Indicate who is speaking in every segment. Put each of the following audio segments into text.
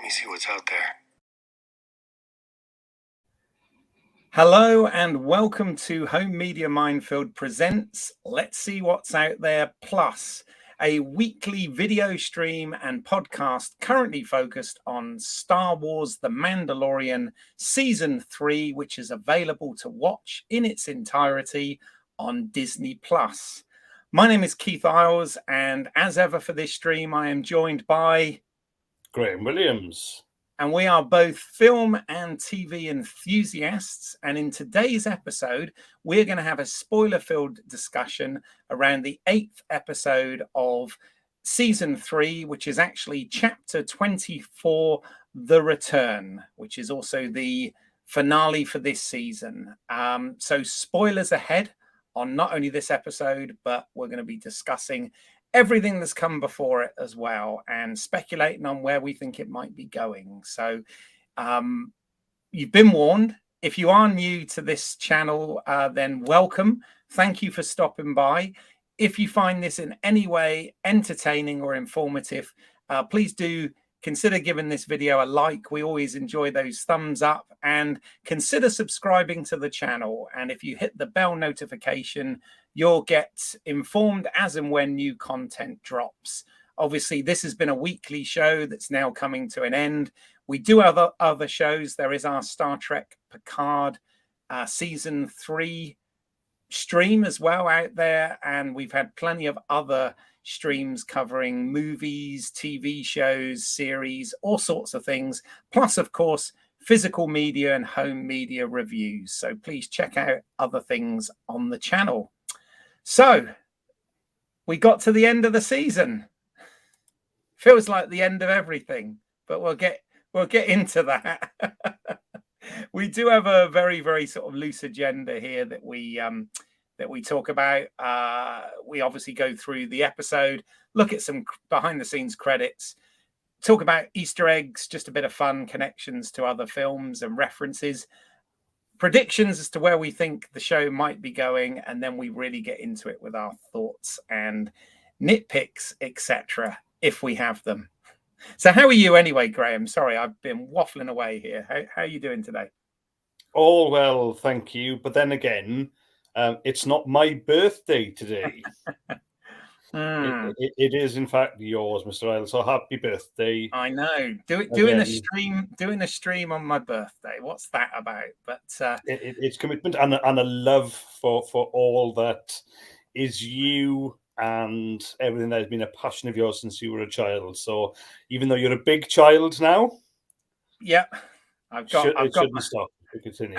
Speaker 1: me see what's out there.
Speaker 2: Hello and welcome to Home Media Minefield presents Let's See What's Out There Plus, a weekly video stream and podcast currently focused on Star Wars The Mandalorian Season 3, which is available to watch in its entirety on Disney Plus. My name is Keith Isles, and as ever for this stream, I am joined by
Speaker 3: Graham Williams.
Speaker 2: And we are both film and TV enthusiasts. And in today's episode, we're going to have a spoiler-filled discussion around the 8th episode of Season 3, which is actually Chapter 24, The Return, which is also the finale for this season. So spoilers ahead on not only this episode, but we're going to be discussing everything that's come before it as well and speculating on where we think it might be going. So you've been warned. If you are new to this channel, then welcome. Thank you for stopping by. If you find this in any way entertaining or informative, please do consider giving this video a like. We always enjoy those thumbs up, and consider subscribing to the channel. And if you hit the bell notification, you'll get informed as and when new content drops. Obviously, this has been a weekly show that's now coming to an end. We do have other shows. There is our Star Trek Picard Season 3 stream as well out there. And we've had plenty of other streams covering movies, TV shows, series, all sorts of things. Plus, of course, physical media and home media reviews. So please check out other things on the channel. So we got to the end of the season. Feels like the end of everything, but we'll get into that. We do have a very, very sort of loose agenda here that we talk about. We obviously go through the episode, look at some behind the scenes credits, talk about Easter eggs, just a bit of fun, connections to other films and references, predictions as to where we think the show might be going, and then we really get into it with our thoughts and nitpicks, etc., if we have them. So how are you anyway, Graham? Sorry, I've been waffling away here. How are you doing today?
Speaker 3: All well, thank you. But then again, it's not my birthday today. It is, in fact, yours, Mr. Isles. So happy birthday!
Speaker 2: I know. Doing a stream on my birthday. What's that about? But
Speaker 3: it's commitment and a love for all that is you and everything that has been a passion of yours since you were a child. So even though you're a big child now,
Speaker 2: yeah, I've got.
Speaker 3: Shouldn't stop. We continue.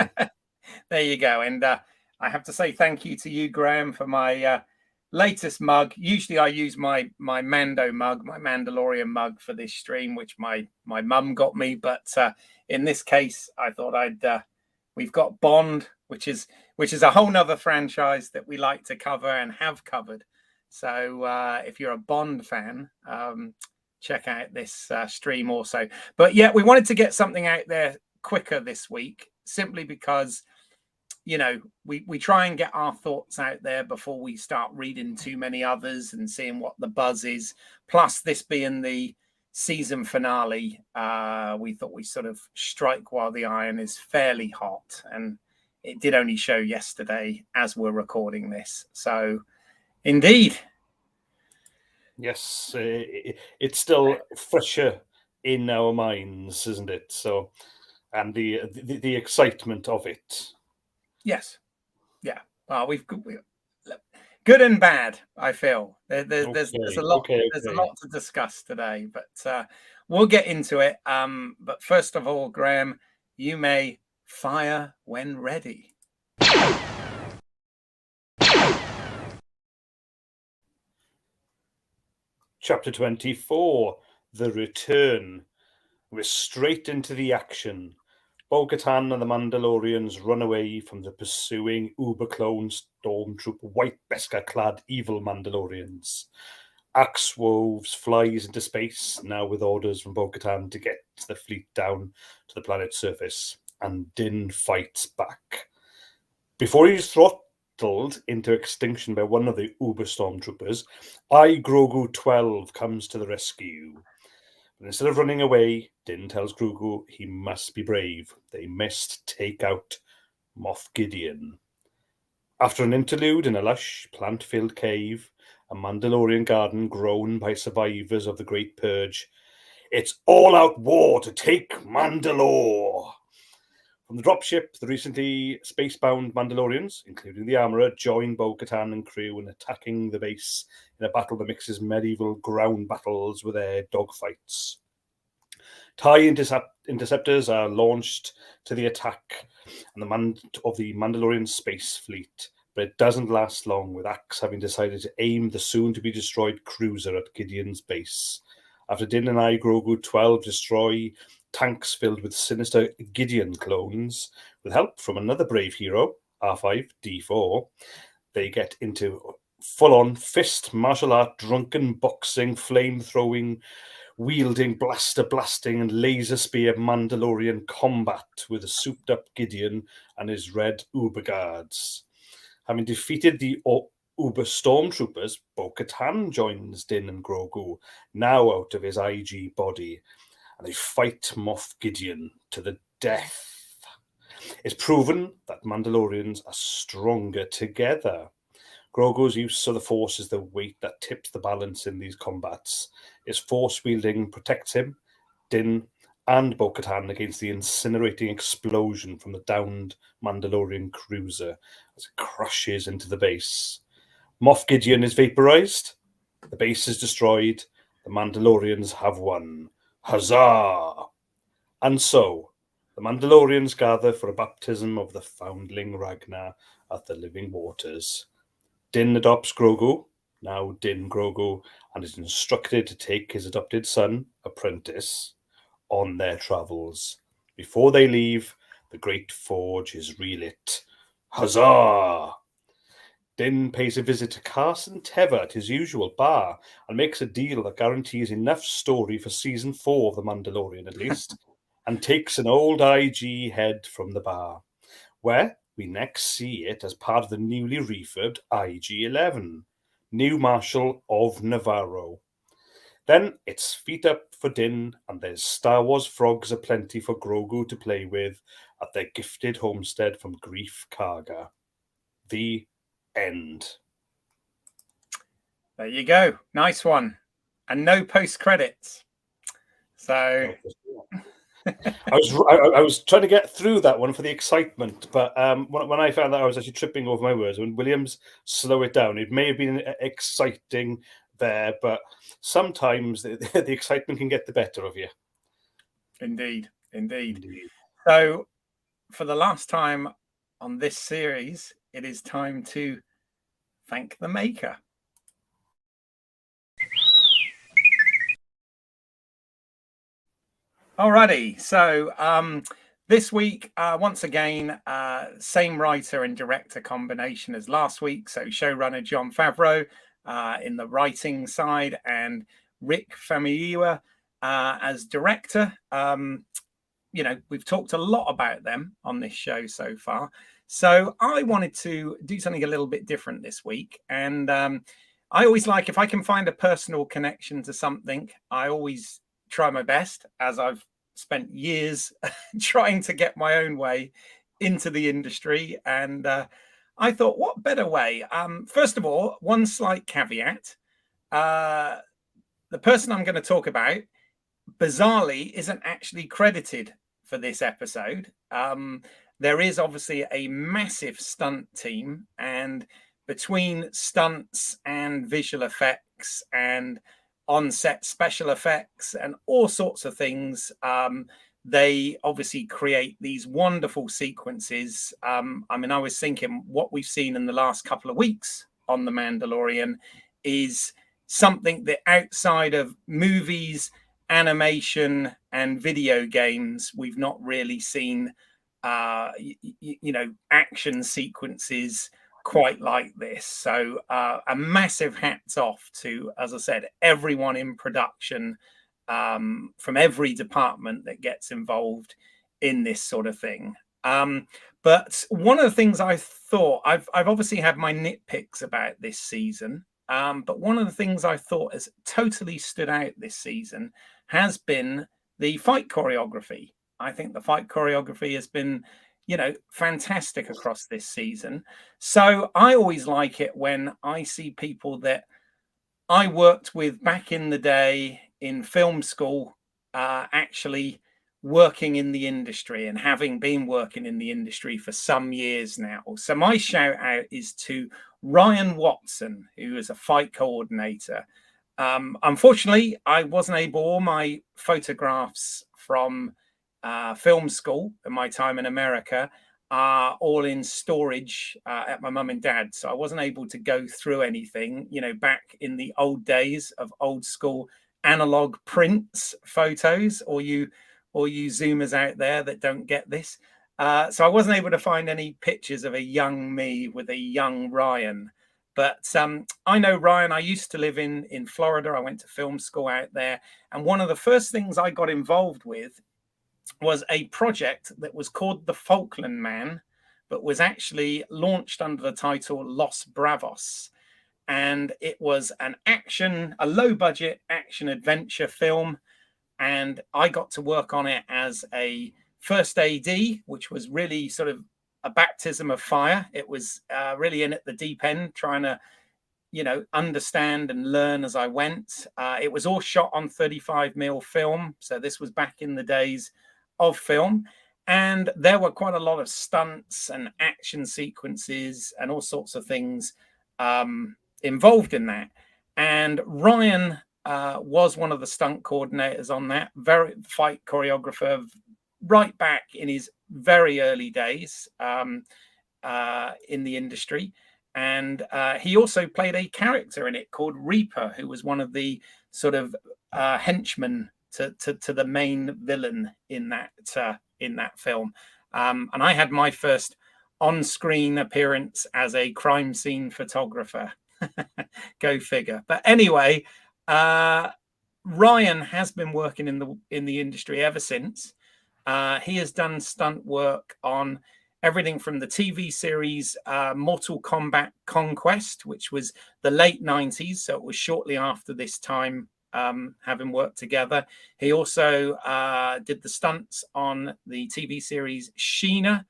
Speaker 2: There you go. And I have to say thank you to you, Graham, for my latest mug. Usually I use my Mando mug, my Mandalorian mug for this stream, which my mum got me. But in this case, I thought we've got Bond, which is a whole nother franchise that we like to cover and have covered. So if you're a Bond fan, check out this stream also. But yeah, we wanted to get something out there quicker this week, simply because, you know, we try and get our thoughts out there before we start reading too many others and seeing what the buzz is. Plus, this being the season finale, we thought we sort of strike while the iron is fairly hot. And it did only show yesterday as we're recording this. So, indeed.
Speaker 3: Yes, it's still fresher in our minds, isn't it? So, and the excitement of it.
Speaker 2: Yes. Yeah. Well, we've good and bad, I feel. There's a lot to discuss today, but we'll get into it. But first of all, Graham, you may fire when ready.
Speaker 3: Chapter 24, The Return. We're straight into the action. Bo-Katan and the Mandalorians run away from the pursuing uber-clone stormtrooper white Beskar-clad evil Mandalorians. Axe Woves flies into space, now with orders from Bo-Katan to get the fleet down to the planet's surface, and Din fights back. Before he's throttled into extinction by one of the uber stormtroopers, Grogu 12 comes to the rescue. But instead of running away, Din tells Grogu he must be brave. They must take out Moff Gideon. After an interlude in a lush, plant-filled cave, a Mandalorian garden grown by survivors of the Great Purge, it's all-out war to take Mandalore. From the dropship, the recently space-bound Mandalorians, including the armourer, join Bo-Katan and crew in attacking the base in a battle that mixes medieval ground battles with air dogfights. TIE interceptors are launched to the attack and of the Mandalorian space fleet, but it doesn't last long, with Axe having decided to aim the soon-to-be-destroyed cruiser at Gideon's base. After Din and Grogu 12 destroy tanks filled with sinister Gideon clones, with help from another brave hero, R5-D4, they get into full-on fist, martial art, drunken boxing, flame-throwing, wielding, blaster blasting, and laser spear Mandalorian combat with a souped-up Gideon and his red Uber guards. Having defeated the Uber stormtroopers, Bo-Katan joins Din and Grogu, now out of his IG body, and they fight Moff Gideon to the death. It's proven that Mandalorians are stronger together. Grogu's use of the Force is the weight that tips the balance in these combats. His Force wielding protects him, Din, and Bo-Katan against the incinerating explosion from the downed Mandalorian cruiser as it crashes into the base. Moff Gideon is vaporized, the base is destroyed, the Mandalorians have won. Huzzah! And so, the Mandalorians gather for a baptism of the foundling Ragnar at the Living Waters. Din adopts Grogu, now Din Grogu, and is instructed to take his adopted son, Apprentice, on their travels. Before they leave, the Great Forge is relit. Huzzah! Din pays a visit to Carson Teva at his usual bar and makes a deal that guarantees enough story for season 4 of The Mandalorian at least, and takes an old IG head from the bar, where we next see it as part of the newly refurbed IG-11, New Marshal of Navarro. Then it's feet up for Din, and there's Star Wars frogs aplenty for Grogu to play with at their gifted homestead from Grief Karga. The end.
Speaker 2: There you go. Nice one. And no post credits. So
Speaker 3: I was trying to get through that one for the excitement, but when I found that I was actually tripping over my words, when Williams slow it down, it may have been exciting there, but sometimes the excitement can get the better of you.
Speaker 2: Indeed. So for the last time on this series, it is time to thank the maker. Alrighty, so this week, once again, same writer and director combination as last week. So showrunner Jon Favreau in the writing side, and Rick Famuyiwa as director. You know, we've talked a lot about them on this show so far. So I wanted to do something a little bit different this week. And I always like, if I can find a personal connection to something, I always try my best, as I've spent years trying to get my own way into the industry. And I thought, what better way? First of all, one slight caveat. The person I'm going to talk about, bizarrely, isn't actually credited for this episode. There is obviously a massive stunt team, and between stunts and visual effects and on-set special effects and all sorts of things, they obviously create these wonderful sequences. I mean, I was thinking what we've seen in the last couple of weeks on The Mandalorian is something that outside of movies, animation, and video games, we've not really seen, you know, action sequences quite like this. So a massive hats off to, as I said, everyone in production, from every department that gets involved in this sort of thing. But one of the things I thought, I've obviously had my nitpicks about this season, but one of the things I thought has totally stood out this season has been the fight choreography. I think the fight choreography has been, fantastic across this season. So I always like it when I see people that I worked with back in the day in film school, actually working in the industry and having been working in the industry for some years now. So my shout out is to Ryan Watson, who is a fight coordinator. Unfortunately, I wasn't able, all my photographs from film school and my time in America are all in storage at my mum and dad. So I wasn't able to go through anything, back in the old days of old school analog prints photos, or you Zoomers out there that don't get this. So I wasn't able to find any pictures of a young me with a young Ryan. But I know Ryan. I used to live in Florida. I went to film school out there. And one of the first things I got involved with was a project that was called The Falkland Man, but was actually launched under the title Los Bravos. And it was a low budget action adventure film. And I got to work on it as a first AD, which was really sort of a baptism of fire. It was really in at the deep end, trying to, understand and learn as I went. It was all shot on 35mm film. So this was back in the days of film. And there were quite a lot of stunts and action sequences and all sorts of things involved in that. And Ryan was one of the stunt coordinators on that, very fight choreographer, right back in his very early days in the industry. And he also played a character in it called Reaper, who was one of the sort of henchmen to the main villain in that film. And I had my first on-screen appearance as a crime scene photographer. Go figure. But anyway, Ryan has been working in the industry ever since. He has done stunt work on everything from the TV series Mortal Kombat Conquest, which was the late 90s. So it was shortly after this time, having worked together. He also did the stunts on the TV series Sheena,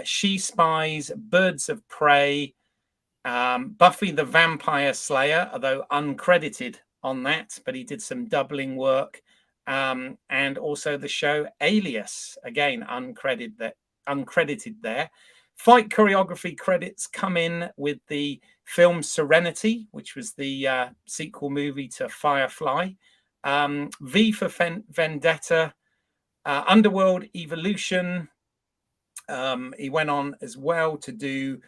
Speaker 2: She Spies, Birds of Prey, Buffy the Vampire Slayer, although uncredited on that, but he did some doubling work. And also the show Alias, again, uncredited there. Fight choreography credits come in with the film Serenity, which was the sequel movie to Firefly, V for Vendetta, Underworld Evolution. He went on as well to do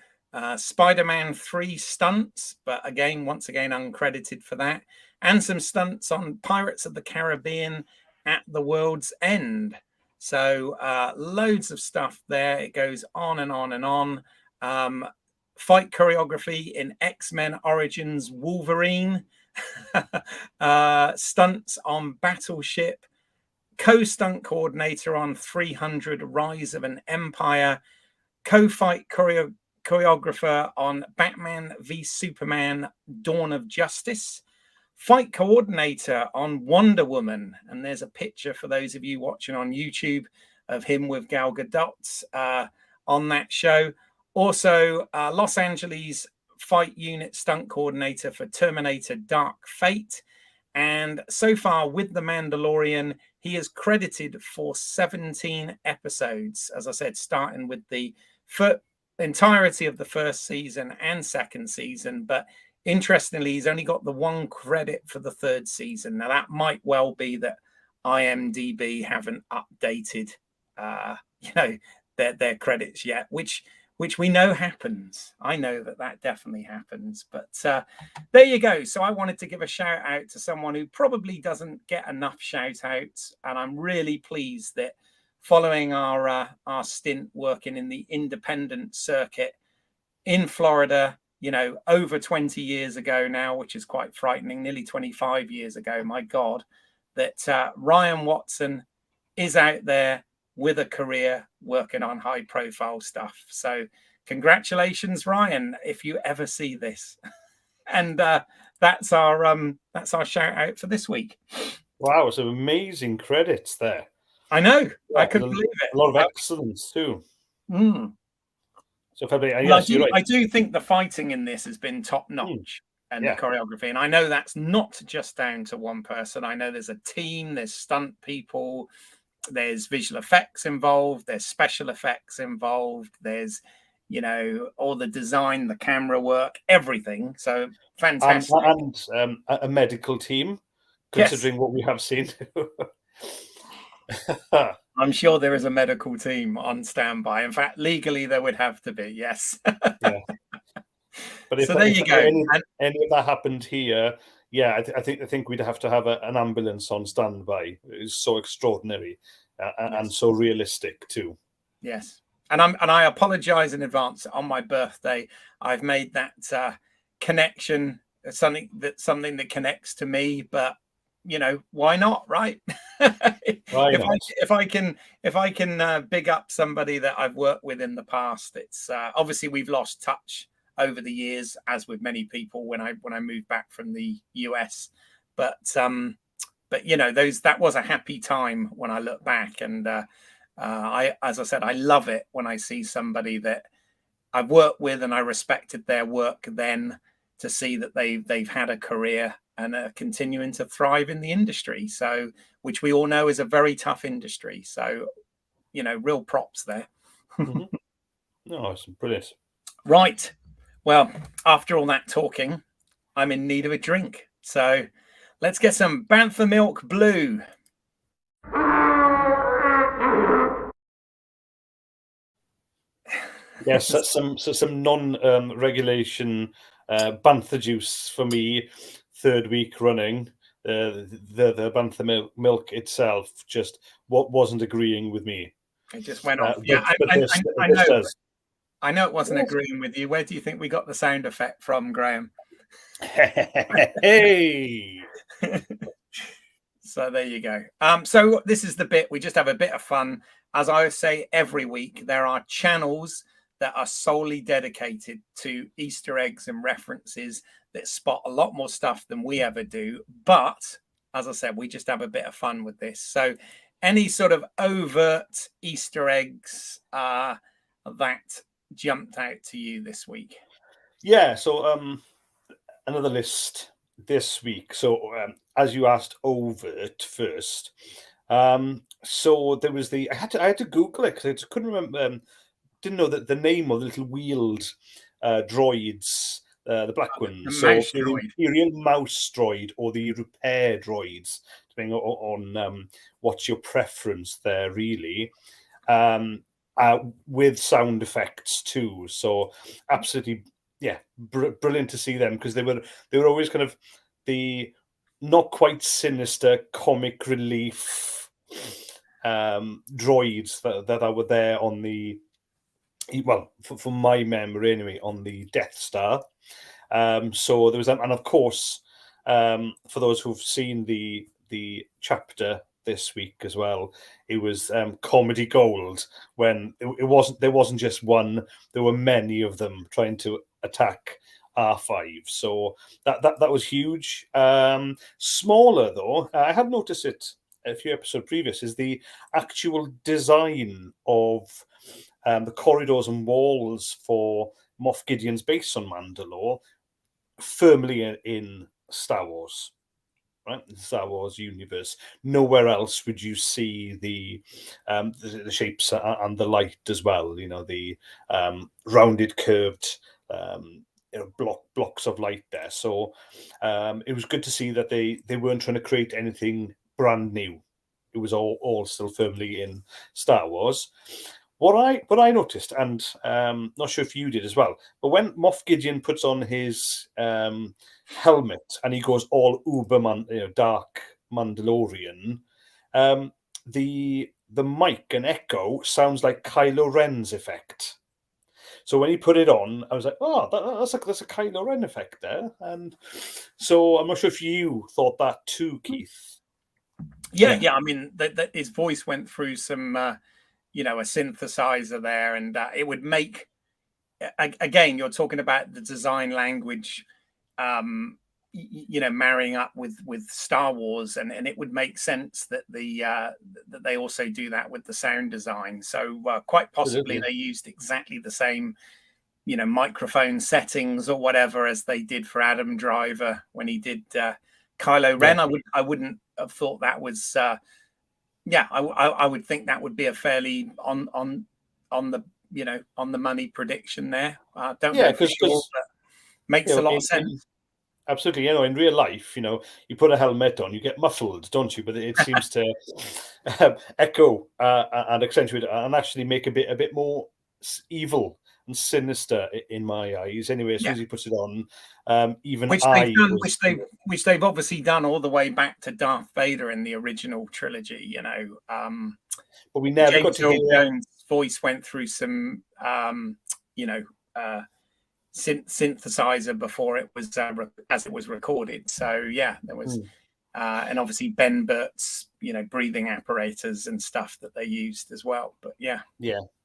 Speaker 2: Spider-Man 3 stunts, but once again, uncredited for that, and some stunts on Pirates of the Caribbean at the World's End. So loads of stuff there. It goes on and on and on. Fight choreography in X-Men Origins Wolverine, stunts on Battleship, co-stunt coordinator on 300 Rise of an Empire, co-fight choreographer on Batman v Superman Dawn of Justice, fight coordinator on Wonder Woman. And there's a picture for those of you watching on YouTube of him with Gal Gadot on that show. Also, Los Angeles fight unit stunt coordinator for Terminator Dark Fate. And so far with The Mandalorian, he is credited for 17 episodes, as I said, starting with the entirety of the first season and second season. But interestingly, he's only got the one credit for the third season. Now, that might well be that IMDb haven't updated, their credits yet, which we know happens. I know that definitely happens. But there you go. So I wanted to give a shout out to someone who probably doesn't get enough shout outs. And I'm really pleased that following our stint working in the independent circuit in Florida, over 20 years ago now, which is quite frightening, nearly 25 years ago, my God, that Ryan Watson is out there with a career working on high profile stuff. So congratulations, Ryan, if you ever see this. And that's our shout out for this week.
Speaker 3: Wow, some amazing credits there.
Speaker 2: I know.
Speaker 3: Yeah,
Speaker 2: I couldn't believe it.
Speaker 3: a lot of excellence too.
Speaker 2: Mm.
Speaker 3: So, February,
Speaker 2: Well,
Speaker 3: yes, you're right.
Speaker 2: I do think the fighting in this has been top
Speaker 3: Mm,
Speaker 2: notch, and the
Speaker 3: yeah,
Speaker 2: choreography. And I know that's not just down to one person. I know there's a team, there's stunt people, there's visual effects involved, there's special effects involved, there's, you know, all the design, the camera work, everything. So fantastic.
Speaker 3: and a medical team,
Speaker 2: Yes,
Speaker 3: considering what we have seen.
Speaker 2: I'm sure there is a medical team on standby. In fact, legally there would have to be. Yes.
Speaker 3: Yeah, but
Speaker 2: So there
Speaker 3: if
Speaker 2: you go. And
Speaker 3: any of that happened here, yeah, I think we'd have to have an ambulance on standby. It's so extraordinary and
Speaker 2: yes.
Speaker 3: so realistic too.
Speaker 2: Yes, and I apologise in advance. On my birthday, I've made that connection. Something that connects to me, but you know, why not, right?
Speaker 3: Why not?
Speaker 2: If I can big up somebody that I've worked with in the past, it's obviously we've lost touch over the years, as with many people when I moved back from the US, but you know, that was a happy time when I look back, and as I said, I love it when I see somebody that I've worked with and I respected their work then, to see that they've had a career and are continuing to thrive in the industry. So, which we all know is a very tough industry. So, you know, real props there.
Speaker 3: Mm-hmm. No, it's brilliant.
Speaker 2: Right. Well, after all that talking, I'm in need of a drink. So let's get some Bantha Milk Blue.
Speaker 3: Yes, that's some non-regulation bantha juice for me. Third week running, the bantha milk itself just wasn't agreeing with me.
Speaker 2: It just went off.
Speaker 3: But
Speaker 2: Yeah, I
Speaker 3: this
Speaker 2: know.
Speaker 3: does.
Speaker 2: I know it wasn't
Speaker 3: Yes.
Speaker 2: agreeing with you. Where do you think we got the sound effect from, Graham?
Speaker 3: Hey.
Speaker 2: So there you go. So this is the bit, we just have a bit of fun. As I say every week, there are channels that are solely dedicated to Easter eggs and references that spot a lot more stuff than we ever do. But as I said, we just have a bit of fun with this. So any sort of overt Easter eggs that jumped out to you this week?
Speaker 3: Yeah, so another list this week. So as you asked overt first, so there was I had to Google it because I just couldn't remember, didn't know that the name of the little wheeled droids, the black
Speaker 2: The
Speaker 3: ones. So
Speaker 2: mouse
Speaker 3: the
Speaker 2: droid.
Speaker 3: Imperial mouse droid or the repair droids, depending on what's your preference there, really. Um, with sound effects too. So absolutely, yeah, brilliant to see them because they were always kind of the not quite sinister comic relief droids that were there on the, well, from my memory anyway, on the Death Star. So there was that, and of course, for those who've seen the chapter this week as well, it was comedy gold when there wasn't just one, there were many of them trying to attack R5. So that was huge. Smaller though, I had noticed it a few episodes previous, is the actual design of the corridors and walls for Moff Gideon's base on Mandalore, firmly in Star Wars, right? The Star Wars universe. Nowhere else would you see the shapes and the light as well. You know, the rounded, curved blocks of light there. So it was good to see that they weren't trying to create anything brand new. It was all still firmly in Star Wars. What I noticed, and not sure if you did as well, but when Moff Gideon puts on his helmet and he goes all dark Mandalorian, um, the mic and echo sounds like Kylo Ren's effect. So when he put it on, I was like, "Oh, that's a Kylo Ren effect there." And so I'm not sure if you thought that too, Keith.
Speaker 2: Yeah. I mean, that his voice went through some, you know, a synthesizer there, and it would make. Again, you're talking about the design language. Um, marrying up with Star Wars, and it would make sense that that they also do that with the sound design. So quite possibly they used exactly the same microphone settings or whatever as they did for Adam Driver when he did Kylo Ren. I wouldn't have thought that was I would think that would be a fairly on the on the money prediction there. Don't know for sure, but makes a lot of sense.
Speaker 3: Absolutely, in real life, you put a helmet on, you get muffled, don't you? But it seems to echo and accentuate and actually make a bit more evil and sinister in my eyes. Anyway, as soon as he puts it on, even
Speaker 2: which they've obviously done all the way back to Darth Vader in the original trilogy.
Speaker 3: But we never got to hear
Speaker 2: Jones' voice went through some synthesizer before it was as it was recorded. So there was and obviously Ben Burt's breathing apparatus and stuff that they used as well. But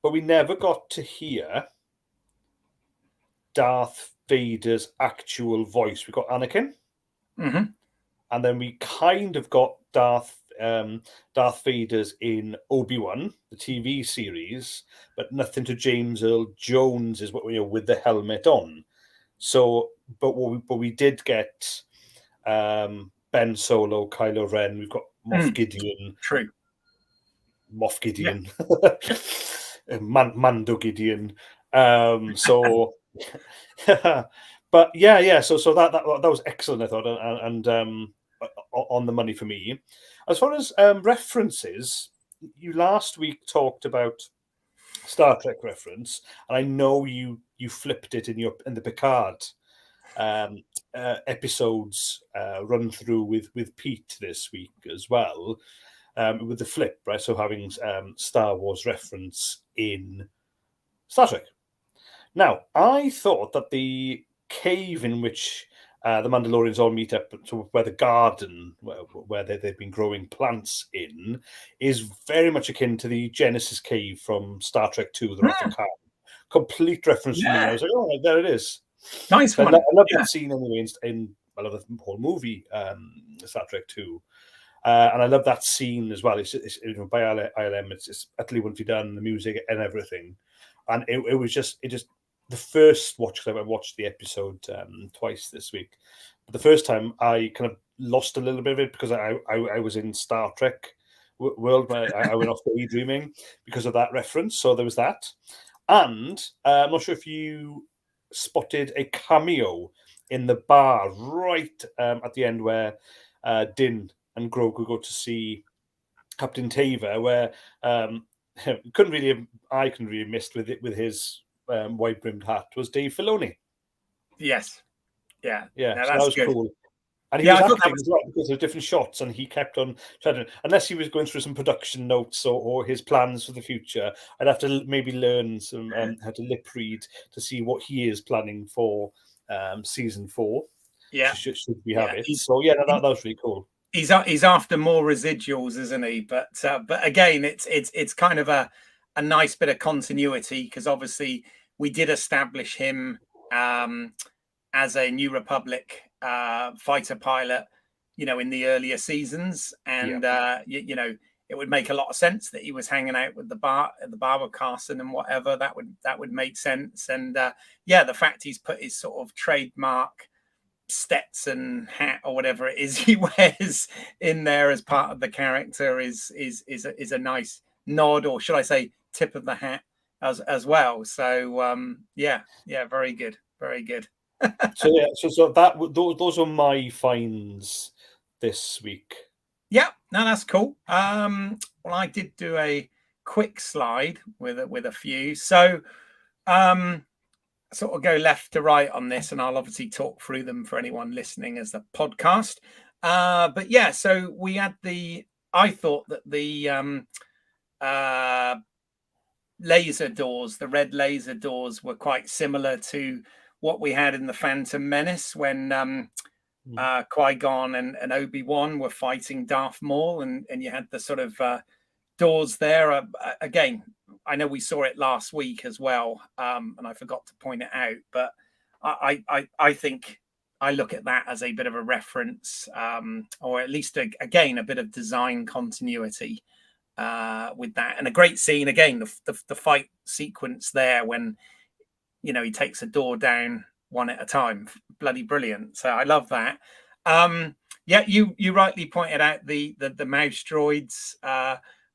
Speaker 3: but we never got to hear Darth Vader's actual voice. We got Anakin, and then we kind of got Darth Vader's in Obi-Wan, the TV series, but nothing to James Earl Jones is what with the helmet on. So, but we did get Ben Solo, Kylo Ren. We've got Moff Gideon.
Speaker 2: True.
Speaker 3: Moff Gideon. Mando Gideon. So, but So that was excellent, I thought, and on the money for me. As far as references, you last week talked about Star Trek reference, and I know you flipped it in the Picard episodes run through with Pete this week as well, with the flip, right? So having Star Wars reference in Star Trek. Now, I thought that the cave in which the Mandalorians all meet up, to where the garden where they've been growing plants in, is very much akin to the Genesis cave from Star Trek II, The Wrath of Khan. Complete reference to me. And I was like, oh, there it is.
Speaker 2: Nice one.
Speaker 3: I love that scene anyway. I love the whole movie, Star Trek II. And I love that scene as well. It's by ILM. It's utterly wonderfully done, the music and everything. And it was just the first watch, because I watched the episode twice this week. But the first time I kind of lost a little bit of it because I was in Star Trek world. I went off daydreaming because of that reference. So there was that. And I'm not sure if you spotted a cameo in the bar right at the end where Din and Grogu go to see Captain Tava, where I couldn't really have missed with his wide-brimmed hat was Dave Filoni.
Speaker 2: Yes. Yeah.
Speaker 3: So
Speaker 2: that's
Speaker 3: that was
Speaker 2: good.
Speaker 3: cool. And he was acting as well because of different shots, and he kept on trying to, unless he was going through some production notes or his plans for the future, I'd have to maybe learn some how to lip read to see what he is planning for season 4.
Speaker 2: Yeah.
Speaker 3: Should we have it? So that was really cool.
Speaker 2: He's after more residuals, isn't he? But again, it's kind of a nice bit of continuity, because obviously we did establish him as a New Republic fighter pilot, in the earlier seasons, and it would make a lot of sense that he was hanging out with the bar with Carson and whatever. That would make sense. And the fact he's put his sort of trademark Stetson hat or whatever it is he wears in there as part of the character is a nice nod, or should I say tip of the hat as well. So very good.
Speaker 3: So those are my finds this week.
Speaker 2: That's cool. Well, I did do a quick slide with a few, so sort of go left to right on this, and I'll obviously talk through them for anyone listening as a podcast. So we had I thought that the laser doors, the red laser doors, were quite similar to what we had in the Phantom Menace when Qui-Gon and Obi-Wan were fighting Darth Maul, and you had the sort of doors there. Again, I know we saw it last week as well, and I forgot to point it out, but I think I look at that as a bit of a reference, or at least again a bit of design continuity with that, and a great scene again. The fight sequence there when he takes a door down one at a time, bloody brilliant. So I love that. Yeah, you rightly pointed out the mouse droids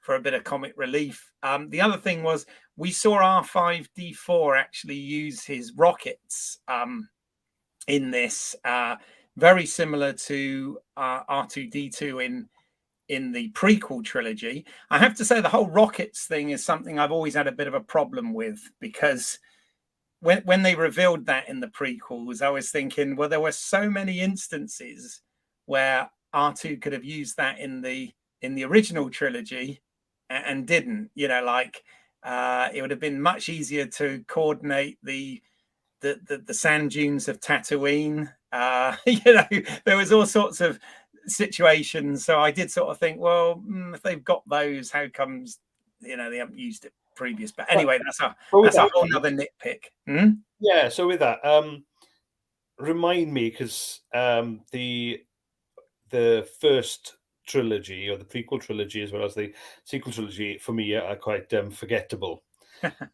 Speaker 2: for a bit of comic relief. The other thing was we saw R5D4 actually use his rockets in this, very similar to R2D2 in the prequel trilogy. I have to say the whole rockets thing is something I've always had a bit of a problem with, because when they revealed that in the prequels, I was thinking, well, there were so many instances where R2 could have used that in the original trilogy and didn't. Like it would have been much easier to coordinate the sand dunes of Tatooine. There was all sorts of situations. So I did sort of think, well, if they've got those, how comes they haven't used it previous? But anyway, that's a whole nother nitpick.
Speaker 3: Yeah. So with that, remind me, because the first trilogy, or the prequel trilogy as well as the sequel trilogy, for me are quite forgettable,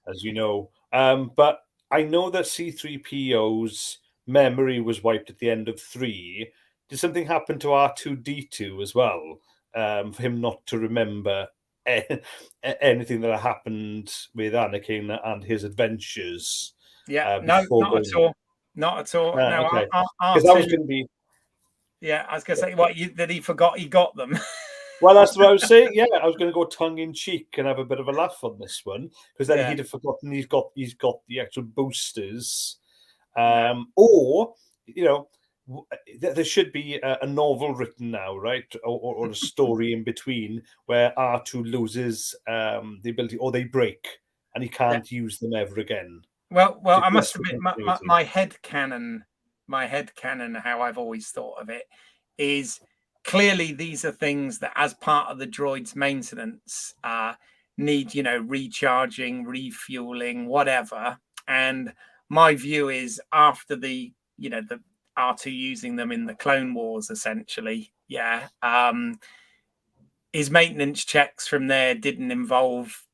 Speaker 3: as you know. But I know that C3PO's memory was wiped at the end of 3. Did something happen to R2D2 as well, for him not to remember anything that happened with Anakin and his adventures?
Speaker 2: Yeah, no, not at all. Not at all. No,
Speaker 3: okay.
Speaker 2: R2,
Speaker 3: Because that was going to be...
Speaker 2: Yeah, I was going to say, what, that he forgot he got them.
Speaker 3: Well, that's what I was saying. Yeah, I was going to go tongue in cheek and have a bit of a laugh on this one, because then he'd have forgotten he's got the actual boosters, or there should be a novel written now, right, or a story in between where R2 loses the ability, or they break and he can't use them ever again.
Speaker 2: Well, I must admit, my head canon, how I've always thought of it is, clearly these are things that, as part of the droid's maintenance, need recharging, refueling, whatever. And my view is, after the R2 using them in the Clone Wars, essentially, his maintenance checks from there didn't involve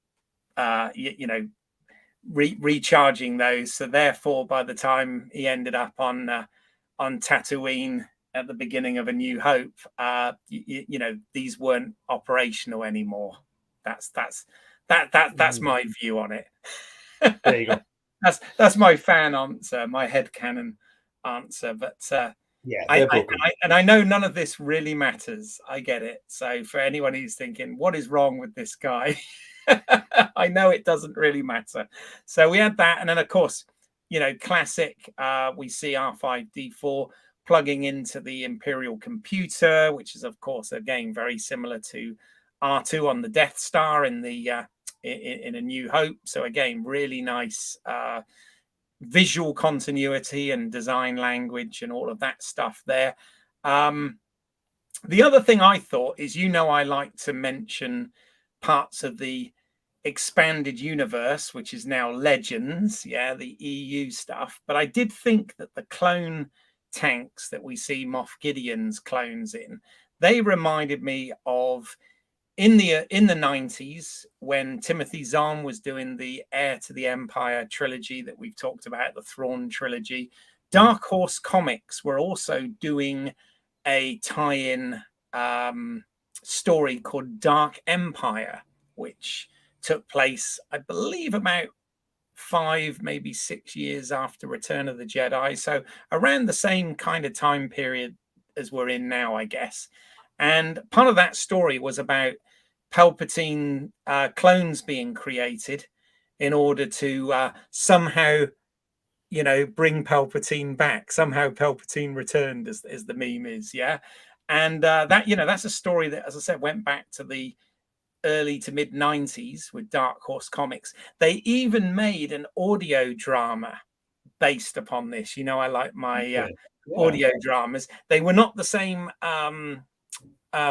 Speaker 2: recharging those. So therefore, by the time he ended up on Tatooine at the beginning of A New Hope, these weren't operational anymore. That's my view on it.
Speaker 3: There you go.
Speaker 2: That's my fan answer, my headcanon answer. But I know none of this really matters. I get it. So for anyone who's thinking, what is wrong with this guy? I know it doesn't really matter. So we had that, and then of course, classic. We see R5D4 plugging into the Imperial computer, which is of course again very similar to R2 on the Death Star in the in A New Hope. So again, really nice visual continuity and design language and all of that stuff there. The other thing I thought is, I like to mention parts of the expanded universe, which is now Legends, the EU stuff. But I did think that the clone tanks that we see Moff Gideon's clones in, they reminded me of in the 90s, when Timothy Zahn was doing the Heir to the Empire trilogy that we've talked about, the Thrawn trilogy. Dark Horse Comics were also doing a tie-in story called Dark Empire, which took place, I believe, about 5, maybe 6 years after Return of the Jedi. So around the same kind of time period as we're in now, I guess. And part of that story was about Palpatine clones being created in order to somehow, bring Palpatine back. Somehow Palpatine returned, as the meme is, And that, that's a story that, as I said, went back to the early to mid 90s with Dark Horse Comics. They even made an audio drama based upon this. I like my audio dramas. They were not the same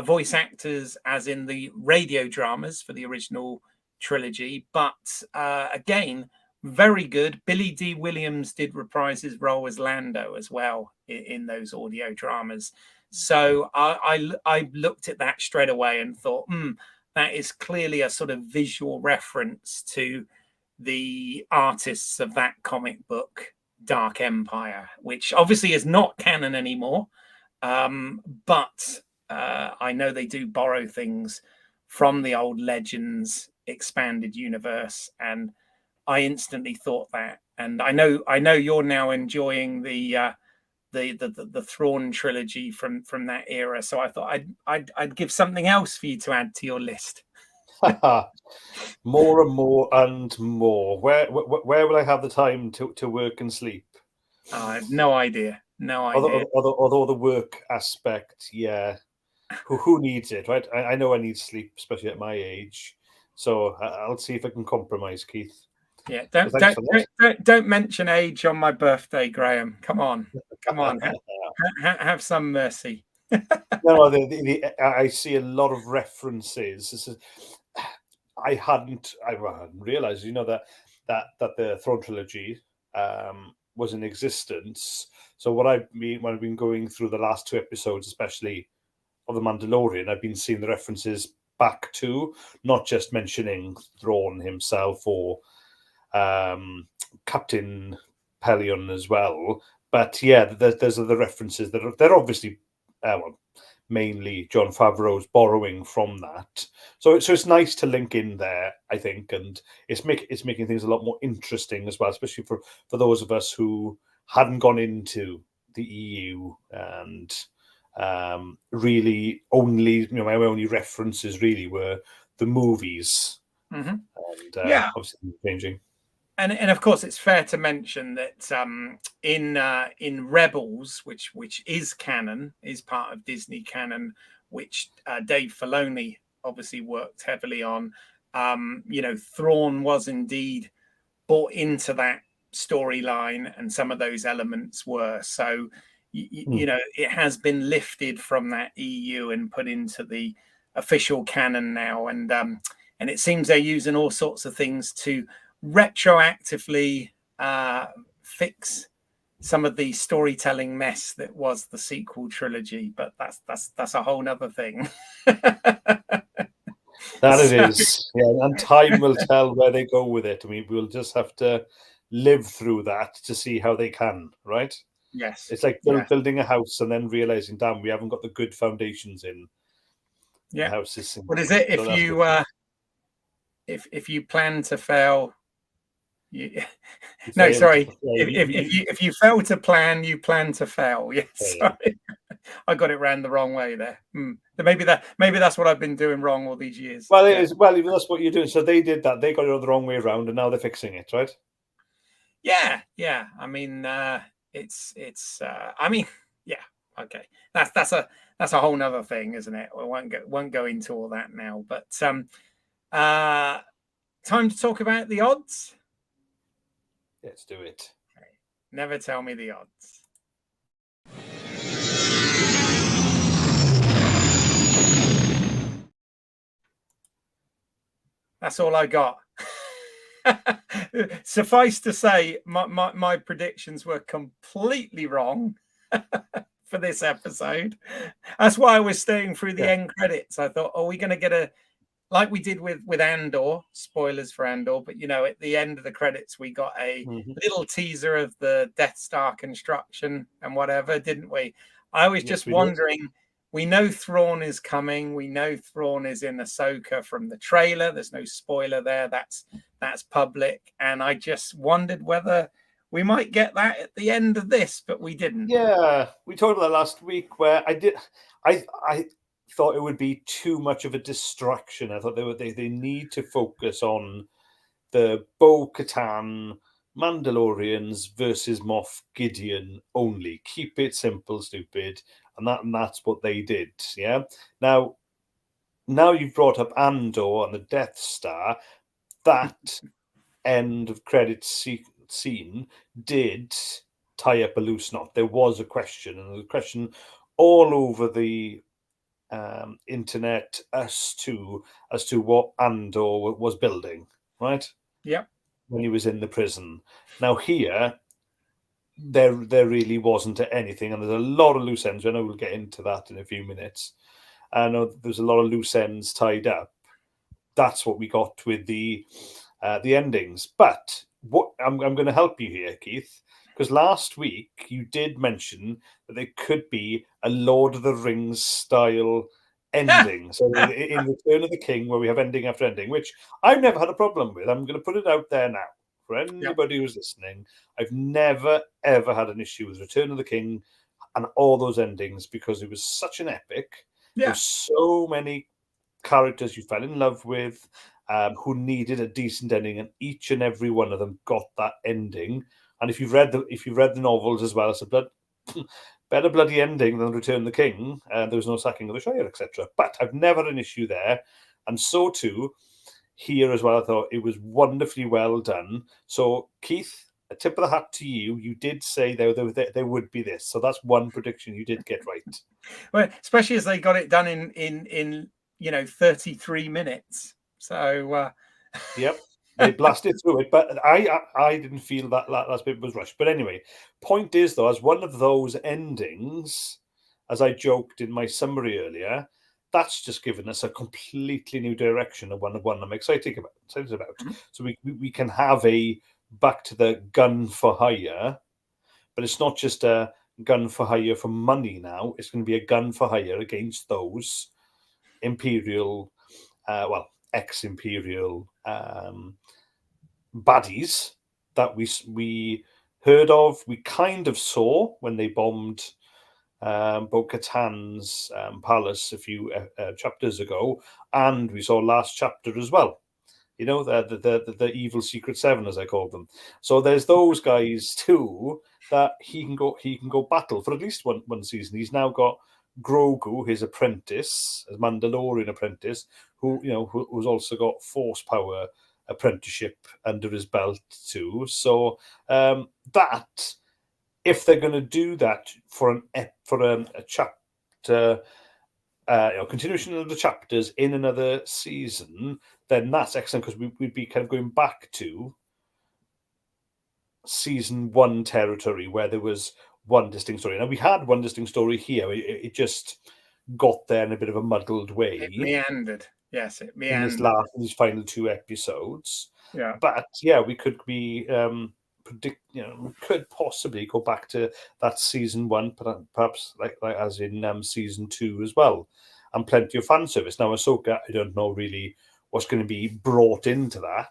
Speaker 2: voice actors as in the radio dramas for the original trilogy, but again, very good. Billy D. Williams did reprise his role as Lando as well in those audio dramas. So I looked at that straight away and thought, that is clearly a sort of visual reference to the artists of that comic book, Dark Empire, which obviously is not canon anymore. But I know they do borrow things from the old Legends expanded universe, and I instantly thought that. And I know you're now enjoying the Thrawn trilogy from that era, so I thought I'd give something else for you to add to your list.
Speaker 3: More and more and more. Where will I have the time to work and sleep?
Speaker 2: No idea. No idea.
Speaker 3: Although the work aspect, yeah. Who needs it, right? I know I need sleep, especially at my age. So I'll see if I can compromise, Keith.
Speaker 2: Yeah, don't mention age on my birthday, Graham. Come on. Have some mercy.
Speaker 3: No, I see a lot of references. I hadn't realized, that the Throne trilogy was in existence. So when I've been going through the last 2 episodes, especially of the Mandalorian, I've been seeing the references back to, not just mentioning Thrawn himself or Captain Pelion as well, but yeah, there's other references that they're obviously mainly Jon Favreau's borrowing from that. So it's nice to link in there, I think, and it's making things a lot more interesting as well, especially for those of us who hadn't gone into the EU and really only my only references really were the movies, and obviously changing.
Speaker 2: And of course, it's fair to mention that in Rebels, which is canon, is part of Disney canon, which Dave Filoni obviously worked heavily on. Thrawn was indeed brought into that storyline, and some of those elements were. So, it has been lifted from that EU and put into the official canon now, and it seems they're using all sorts of things to retroactively fix some of the storytelling mess that was the sequel trilogy, but that's a whole nother thing.
Speaker 3: That it is, yeah, and time will tell where they go with it. I mean, we'll just have to live through that to see how they can, right?
Speaker 2: Yes,
Speaker 3: it's like building a house and then realizing, damn, we haven't got the good foundations in.
Speaker 2: Yeah,
Speaker 3: the house is sinking.
Speaker 2: What is it? If you plan to fail, if you fail to plan, you plan to fail. Yes, sorry. I got it round the wrong way there. Maybe that's what I've been doing wrong all these years.
Speaker 3: Well, it is. Well, that's what you're doing. So they did that. They got it the wrong way around, and now they're fixing it, right?
Speaker 2: Yeah. I mean, it's. I mean, yeah. Okay. That's a whole nother thing, isn't it? We won't go into all that now. But time to talk about the odds.
Speaker 3: Let's do it.
Speaker 2: Okay. Never tell me the odds. That's all I got. Suffice to say, my predictions were completely wrong for this episode. That's why I was staying through the end credits. I thought, are we going to get like we did with Andor, spoilers for Andor, but at the end of the credits, we got a little teaser of the Death Star construction and whatever, didn't we? I was just wondering, we know Thrawn is coming. We know Thrawn is in Ahsoka from the trailer. There's no spoiler there. That's public. And I just wondered whether we might get that at the end of this, but we didn't.
Speaker 3: Yeah, we talked about that last week where I thought it would be too much of a distraction. I thought they need to focus on the Bo-Katan Mandalorians versus Moff Gideon only. Keep it simple, stupid. And that's what they did. Yeah. Now you've brought up Andor and the Death Star. That end of credits scene did tie up a loose knot. There was a question, and the question all over the internet as to what Andor was building, right?
Speaker 2: Yep.
Speaker 3: when he was in the prison. Now here, there really wasn't anything, and there's a lot of loose ends. I know we'll get into that in a few minutes. I know there's a lot of loose ends tied up. That's what we got with the endings. But what I'm going to help you here, Keith, because last week you did mention that there could be a Lord of the Rings style ending. So in Return of the King, where we have ending after ending, which I've never had a problem with. I'm going to put it out there now for anybody who's listening. I've never ever had an issue with Return of the King and all those endings because it was such an epic. There were so many characters you fell in love with, who needed a decent ending, and each and every one of them got that ending. And if you've read the novels as well, it's a better bloody ending than Return of the King. There was no sacking of the Shire, etc. But I've never had an issue there, and so too here as well. I thought it was wonderfully well done. So Keith, a tip of the hat to you. You did say there would be this, so that's one prediction you did get right.
Speaker 2: Well, especially as they got it done in 33 minutes. So
Speaker 3: yep, they blasted through it, but I didn't feel that last bit was rushed. But anyway, point is though, as one of those endings, as I joked in my summary earlier, that's just given us a completely new direction of one I'm excited about. So we can have a back to the gun for hire, but it's not just a gun for hire for money now. It's going to be a gun for hire against those Imperial, ex-Imperial baddies that we heard of. We kind of saw when they bombed Bo-Katan's palace a few chapters ago, and we saw last chapter as well. You know, the evil Secret Seven, as I call them. So there's those guys too that he can go battle for at least one season. He's now got Grogu, his apprentice, his Mandalorian apprentice, who's also got Force power apprenticeship under his belt too. So that, if they're going to do that for a chapter, continuation of the chapters in another season, then that's excellent, because we'd be kind of going back to season 1 territory where there was one distinct story. Now we had one distinct story here. It just got there in a bit of a muddled way.
Speaker 2: It meandered. Yes, it meandered.
Speaker 3: In these final 2 episodes.
Speaker 2: Yeah.
Speaker 3: But yeah, we could be we could possibly go back to that season 1, perhaps like as in season 2 as well, and plenty of fan service. Now Ahsoka, I don't know really what's going to be brought into that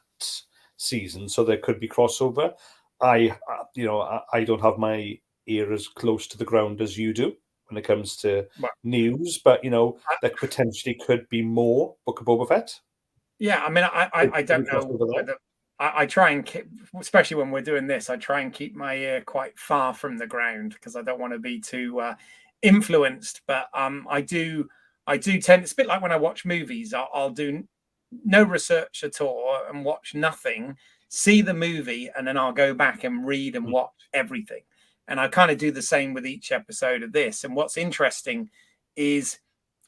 Speaker 3: season, so there could be crossover. I don't have my ear as close to the ground as you do when it comes to news, but there potentially could be more Book of Boba Fett.
Speaker 2: Yeah, I mean, I don't know whether I try and keep, especially when we're doing this, I try and keep my ear quite far from the ground because I don't want to be too influenced. But I do tend. It's a bit like when I watch movies. I'll do no research at all and watch nothing, see the movie, and then I'll go back and read and watch everything. And I kind of do the same with each episode of this. And what's interesting is,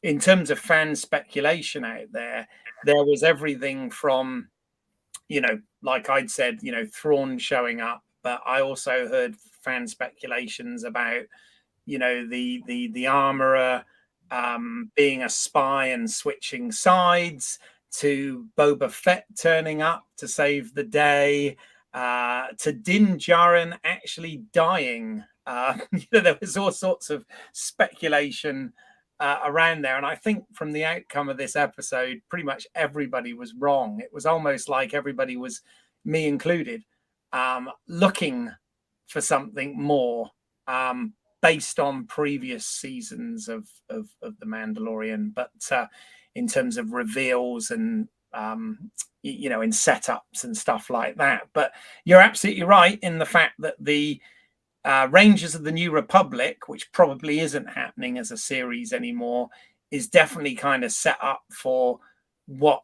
Speaker 2: in terms of fan speculation out there was everything from, like I'd said, Thrawn showing up, but I also heard fan speculations about, the armorer being a spy and switching sides, to Boba Fett turning up to save the day, to Din Djarin actually dying. There was all sorts of speculation around there. And I think from the outcome of this episode, pretty much everybody was wrong. It was almost like everybody was, me included, looking for something more based on previous seasons of The Mandalorian. But in terms of reveals and in setups and stuff like that. But you're absolutely right in the fact that the Rangers of the New Republic, which probably isn't happening as a series anymore, is definitely kind of set up for what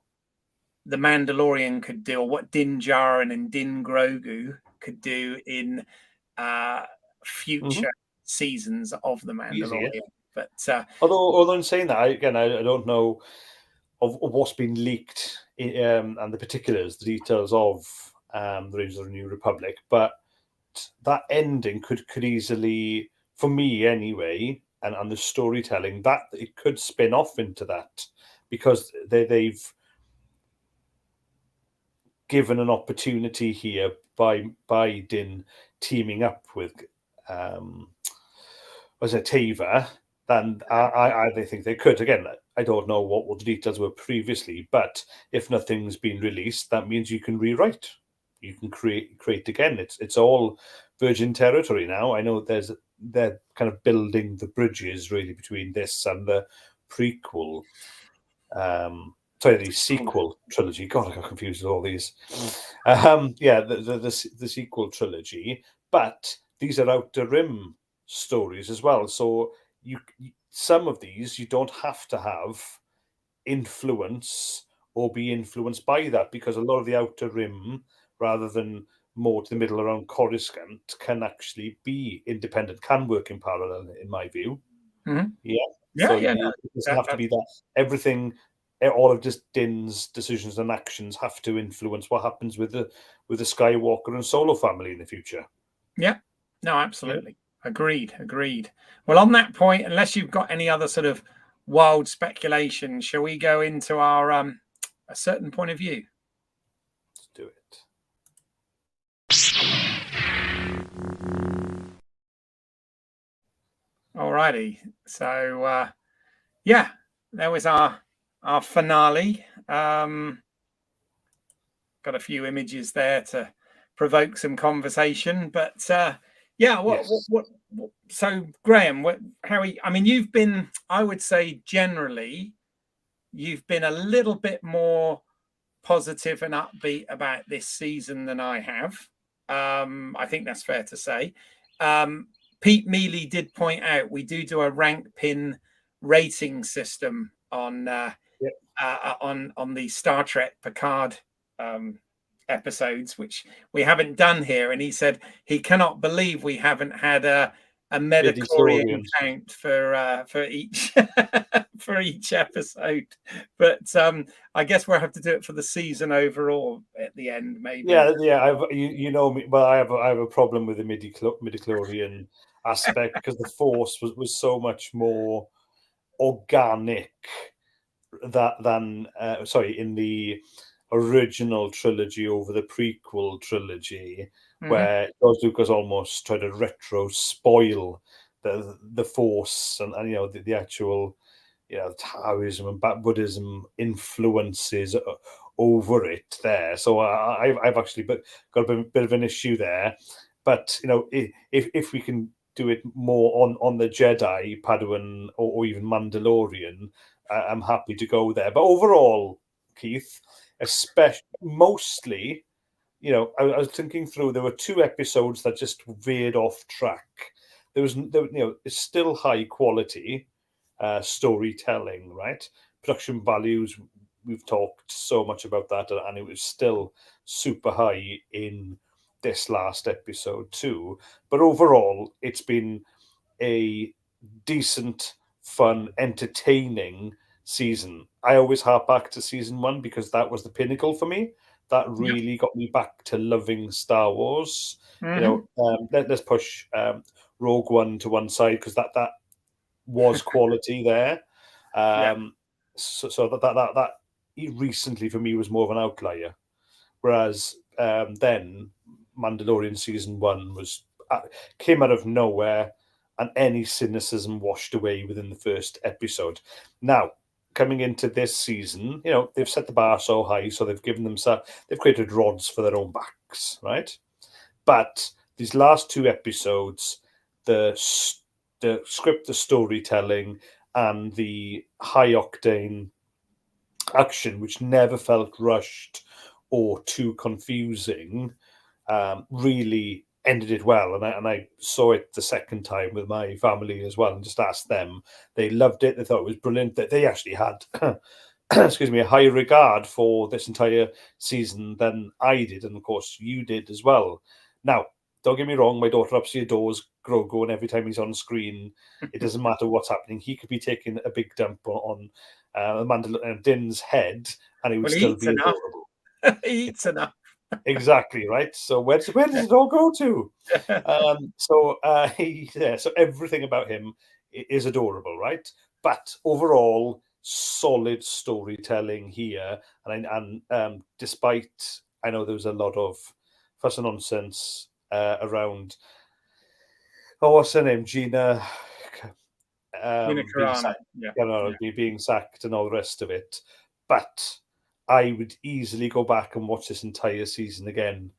Speaker 2: the Mandalorian could do, or what Din Djarin and Din Grogu could do in future seasons of the Mandalorian.
Speaker 3: Easy, yeah.
Speaker 2: But
Speaker 3: although in saying that, I don't know of what's been leaked and the particulars, the details of the Rangers of the New Republic. But that ending could easily, for me anyway, and the storytelling, that it could spin off into that, because they've given an opportunity here by Din teaming up with was it Tava, then I think they could. Again, I don't know what the details were previously, but if nothing's been released, that means you can rewrite, you can create again. It's all virgin territory now. I know they're kind of building the bridges really between this and the prequel. Sorry, the sequel trilogy. God, I got confused with all these. Yeah, the sequel trilogy, but these are Outer Rim stories as well. So some of these you don't have to have influence or be influenced by that, because a lot of the Outer Rim, rather than more to the middle around Coruscant, can actually be independent, can work in parallel, in my view.
Speaker 2: Mhm.
Speaker 3: Yeah.
Speaker 2: Yeah,
Speaker 3: So
Speaker 2: yeah,
Speaker 3: it doesn't have to be that everything, all of just Din's decisions and actions have to influence what happens with the Skywalker and Solo family in the future.
Speaker 2: yeah. No, absolutely. Agreed. Well, on that point, unless you've got any other sort of wild speculation, shall we go into our a certain point of view?
Speaker 3: Let's do it.
Speaker 2: Alrighty. So yeah, there was our finale. Got a few images there to provoke some conversation, but yeah, what so Graham, I mean, you've been, I would say generally, you've been a little bit more positive and upbeat about this season than I have. I think that's fair to say. Pete Mealy did point out we do a rank pin rating system on on the Star Trek Picard episodes, which we haven't done here. And he said he cannot believe we haven't had a Midi-chlorian count for each for each episode. But I guess we'll have to do it for the season overall at the end, maybe.
Speaker 3: Yeah. You know me. Well, I have a problem with the midi-chlorian aspect, because the Force was so much more organic than in the original trilogy over the prequel trilogy, where George Lucas almost tried to retro spoil the Force and the actual Taoism and Buddhism influences over it there. So I've actually got a bit of an issue there. But if we can do it more on the Jedi, Padawan, or even Mandalorian, I'm happy to go there. But overall, Keith, mostly, I was thinking through, there were 2 episodes that just veered off track. It's still high quality storytelling, right? Production values, we've talked so much about that, and it was still super high in this last episode too. But overall, it's been a decent, fun, entertaining season. I always harp back to season 1 because that was the pinnacle for me. That really got me back to loving Star Wars. Let's push Rogue One to one side, because that was quality there. So that recently for me was more of an outlier, whereas then Mandalorian season 1 was came out of nowhere, and any cynicism washed away within the first episode. Now, coming into this season, they've set the bar so high, so they've created rods for their own backs, right? But these last 2 episodes, the script, the storytelling, and the high octane action, which never felt rushed or too confusing, really ended it well. And I saw it the second time with my family as well, and just asked them. They loved it. They thought it was brilliant. That they actually had excuse me, a higher regard for this entire season than I did, and of course you did as well. Now, don't get me wrong, my daughter absolutely adores Grogu, and every time he's on screen, it doesn't matter what's happening. He could be taking a big dump on Din's head, and he would still be adorable.
Speaker 2: He eats enough.
Speaker 3: Exactly, right. So where does it all go to? So so everything about him is adorable, right? But overall, solid storytelling here, and despite I know there was a lot of fuss and nonsense around. Oh, what's her name? Gina
Speaker 2: Gina
Speaker 3: being
Speaker 2: Carano.
Speaker 3: sacked,
Speaker 2: Yeah.
Speaker 3: being sacked and all the rest of it. But I would easily go back and watch this entire season again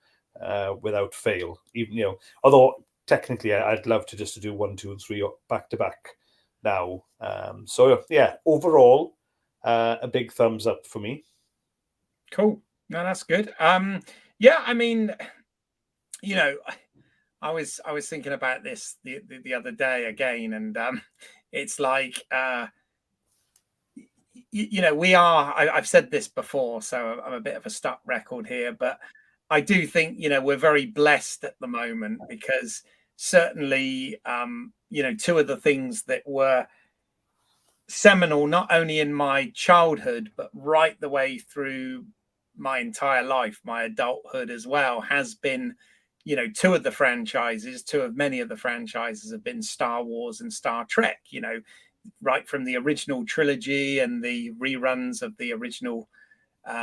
Speaker 3: without fail. Even although technically I'd love to just to do 1, 2, and 3 back to back now. So yeah, overall, a big thumbs up for me.
Speaker 2: Cool. No, that's good. Yeah, I mean, you know, I was thinking about this the other day again, and it's like we are. I've said this before, so I'm a bit of a stuck record here, but I do think we're very blessed at the moment because certainly two of the things that were seminal not only in my childhood but right the way through my entire life, my adulthood as well, has been two of the franchises, two of many of the franchises have been Star Wars and Star Trek, right from the original trilogy and the reruns of the original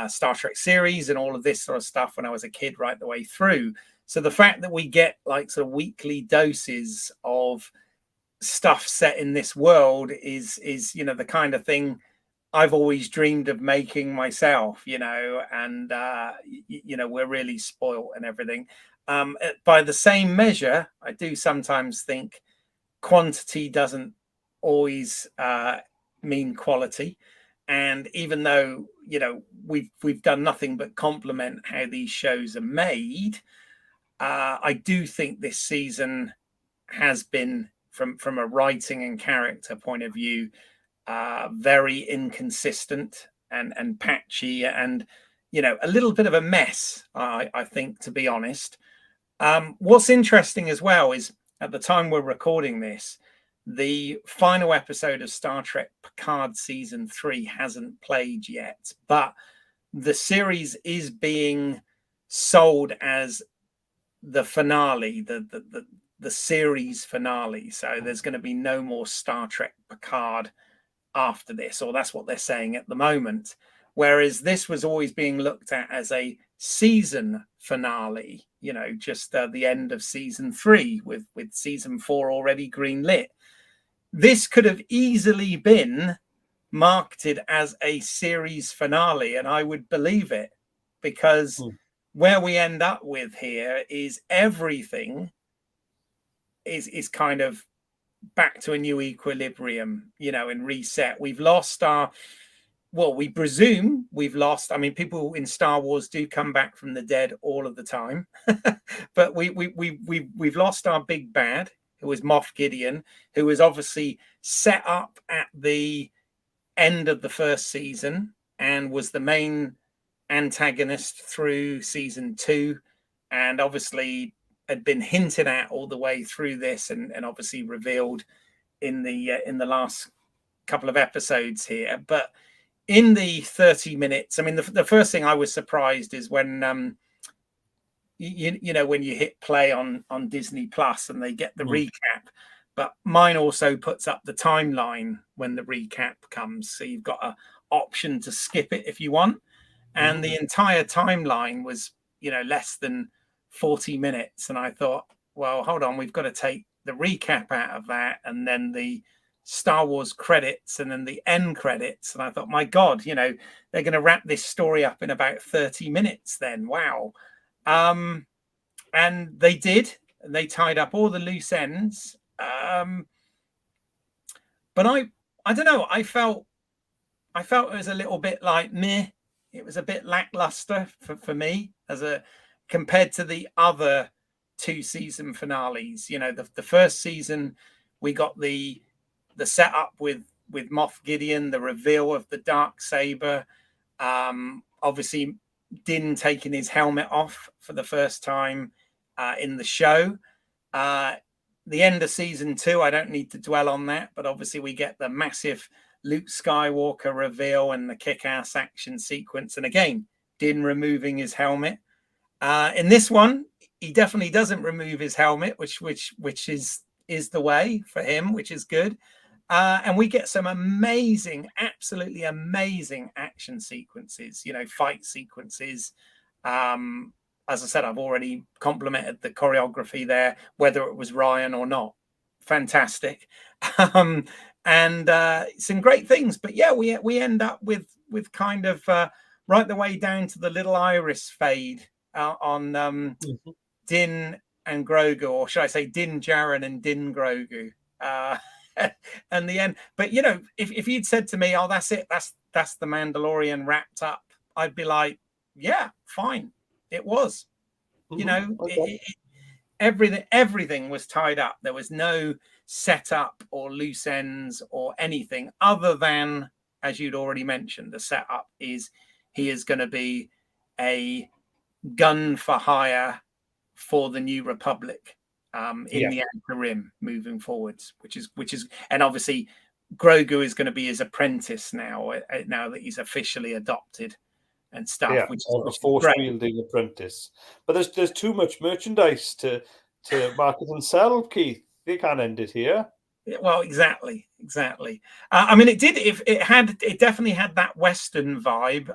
Speaker 2: Star Trek series and all of this sort of stuff when I was a kid, right the way through. So the fact that we get like sort of weekly doses of stuff set in this world is the kind of thing I've always dreamed of making myself, and we're really spoiled and everything. By the same measure, I do sometimes think quantity doesn't always mean quality. And even though we've done nothing but compliment how these shows are made, I do think this season has been, from a writing and character point of view, very inconsistent and patchy, and a little bit of a mess. I think, to be honest. What's interesting as well is at the time we're recording this, the final episode of Star Trek Picard season 3 hasn't played yet, but the series is being sold as the finale, the series finale. So there's going to be no more Star Trek Picard after this, or that's what they're saying at the moment. Whereas this was always being looked at as a season finale, just the end of season 3 with season 4 already greenlit. This could have easily been marketed as a series finale, and I would believe it, because where we end up with here is everything is kind of back to a new equilibrium, and reset. We've lost we presume we've lost. I mean, people in Star Wars do come back from the dead all of the time, but we've lost our big bad, who was Moff Gideon, who was obviously set up at the end of the first season and was the main antagonist through season 2, and obviously had been hinted at all the way through this, and obviously revealed in the last couple of episodes here. But in the 30 minutes, I mean, the first thing I was surprised is when when you hit play on Disney Plus and they get the recap, but mine also puts up the timeline when the recap comes, so you've got an option to skip it if you want. And the entire timeline was less than 40 minutes, and I thought, well, hold on, we've got to take the recap out of that, and then the Star Wars credits, and then the end credits. And I thought, my God, they're going to wrap this story up in about 30 minutes then. Wow. And they did. They tied up all the loose ends. But I don't know. I felt it was a little bit like meh. It was a bit lackluster for me compared to the other 2 season finales. The first season we got the setup with Moff Gideon, the reveal of the dark saber, obviously Din taking his helmet off for the first time in the show. The end of season 2, I don't need to dwell on that, but obviously we get the massive Luke Skywalker reveal and the kick-ass action sequence, and again Din removing his helmet. In this one, he definitely doesn't remove his helmet, which is the way for him, which is good. And we get some amazing, absolutely amazing action sequences, fight sequences. As I said, I've already complimented the choreography there, whether it was Ryan or not. Fantastic. And some great things. But yeah, we end up with kind of right the way down to the little iris fade on Din and Grogu, or should I say Din Djarin and Din Grogu. And the end. But if you'd said to me, "Oh, that's it, that's the Mandalorian wrapped up," I'd be like, "Yeah, fine." It was,
Speaker 3: Okay.
Speaker 2: everything was tied up. There was no setup or loose ends or anything other than, as you'd already mentioned, the setup is he is going to be a gun for hire for the New Republic in the Outer Rim moving forwards, which is, and obviously Grogu is going to be his apprentice now that he's officially adopted and stuff.
Speaker 3: Yeah,
Speaker 2: which
Speaker 3: a
Speaker 2: is
Speaker 3: force
Speaker 2: great.
Speaker 3: wielding apprentice. But there's too much merchandise to market and sell, Keith. They can't end it here.
Speaker 2: Well, exactly. I mean, it did. If it definitely had that Western vibe.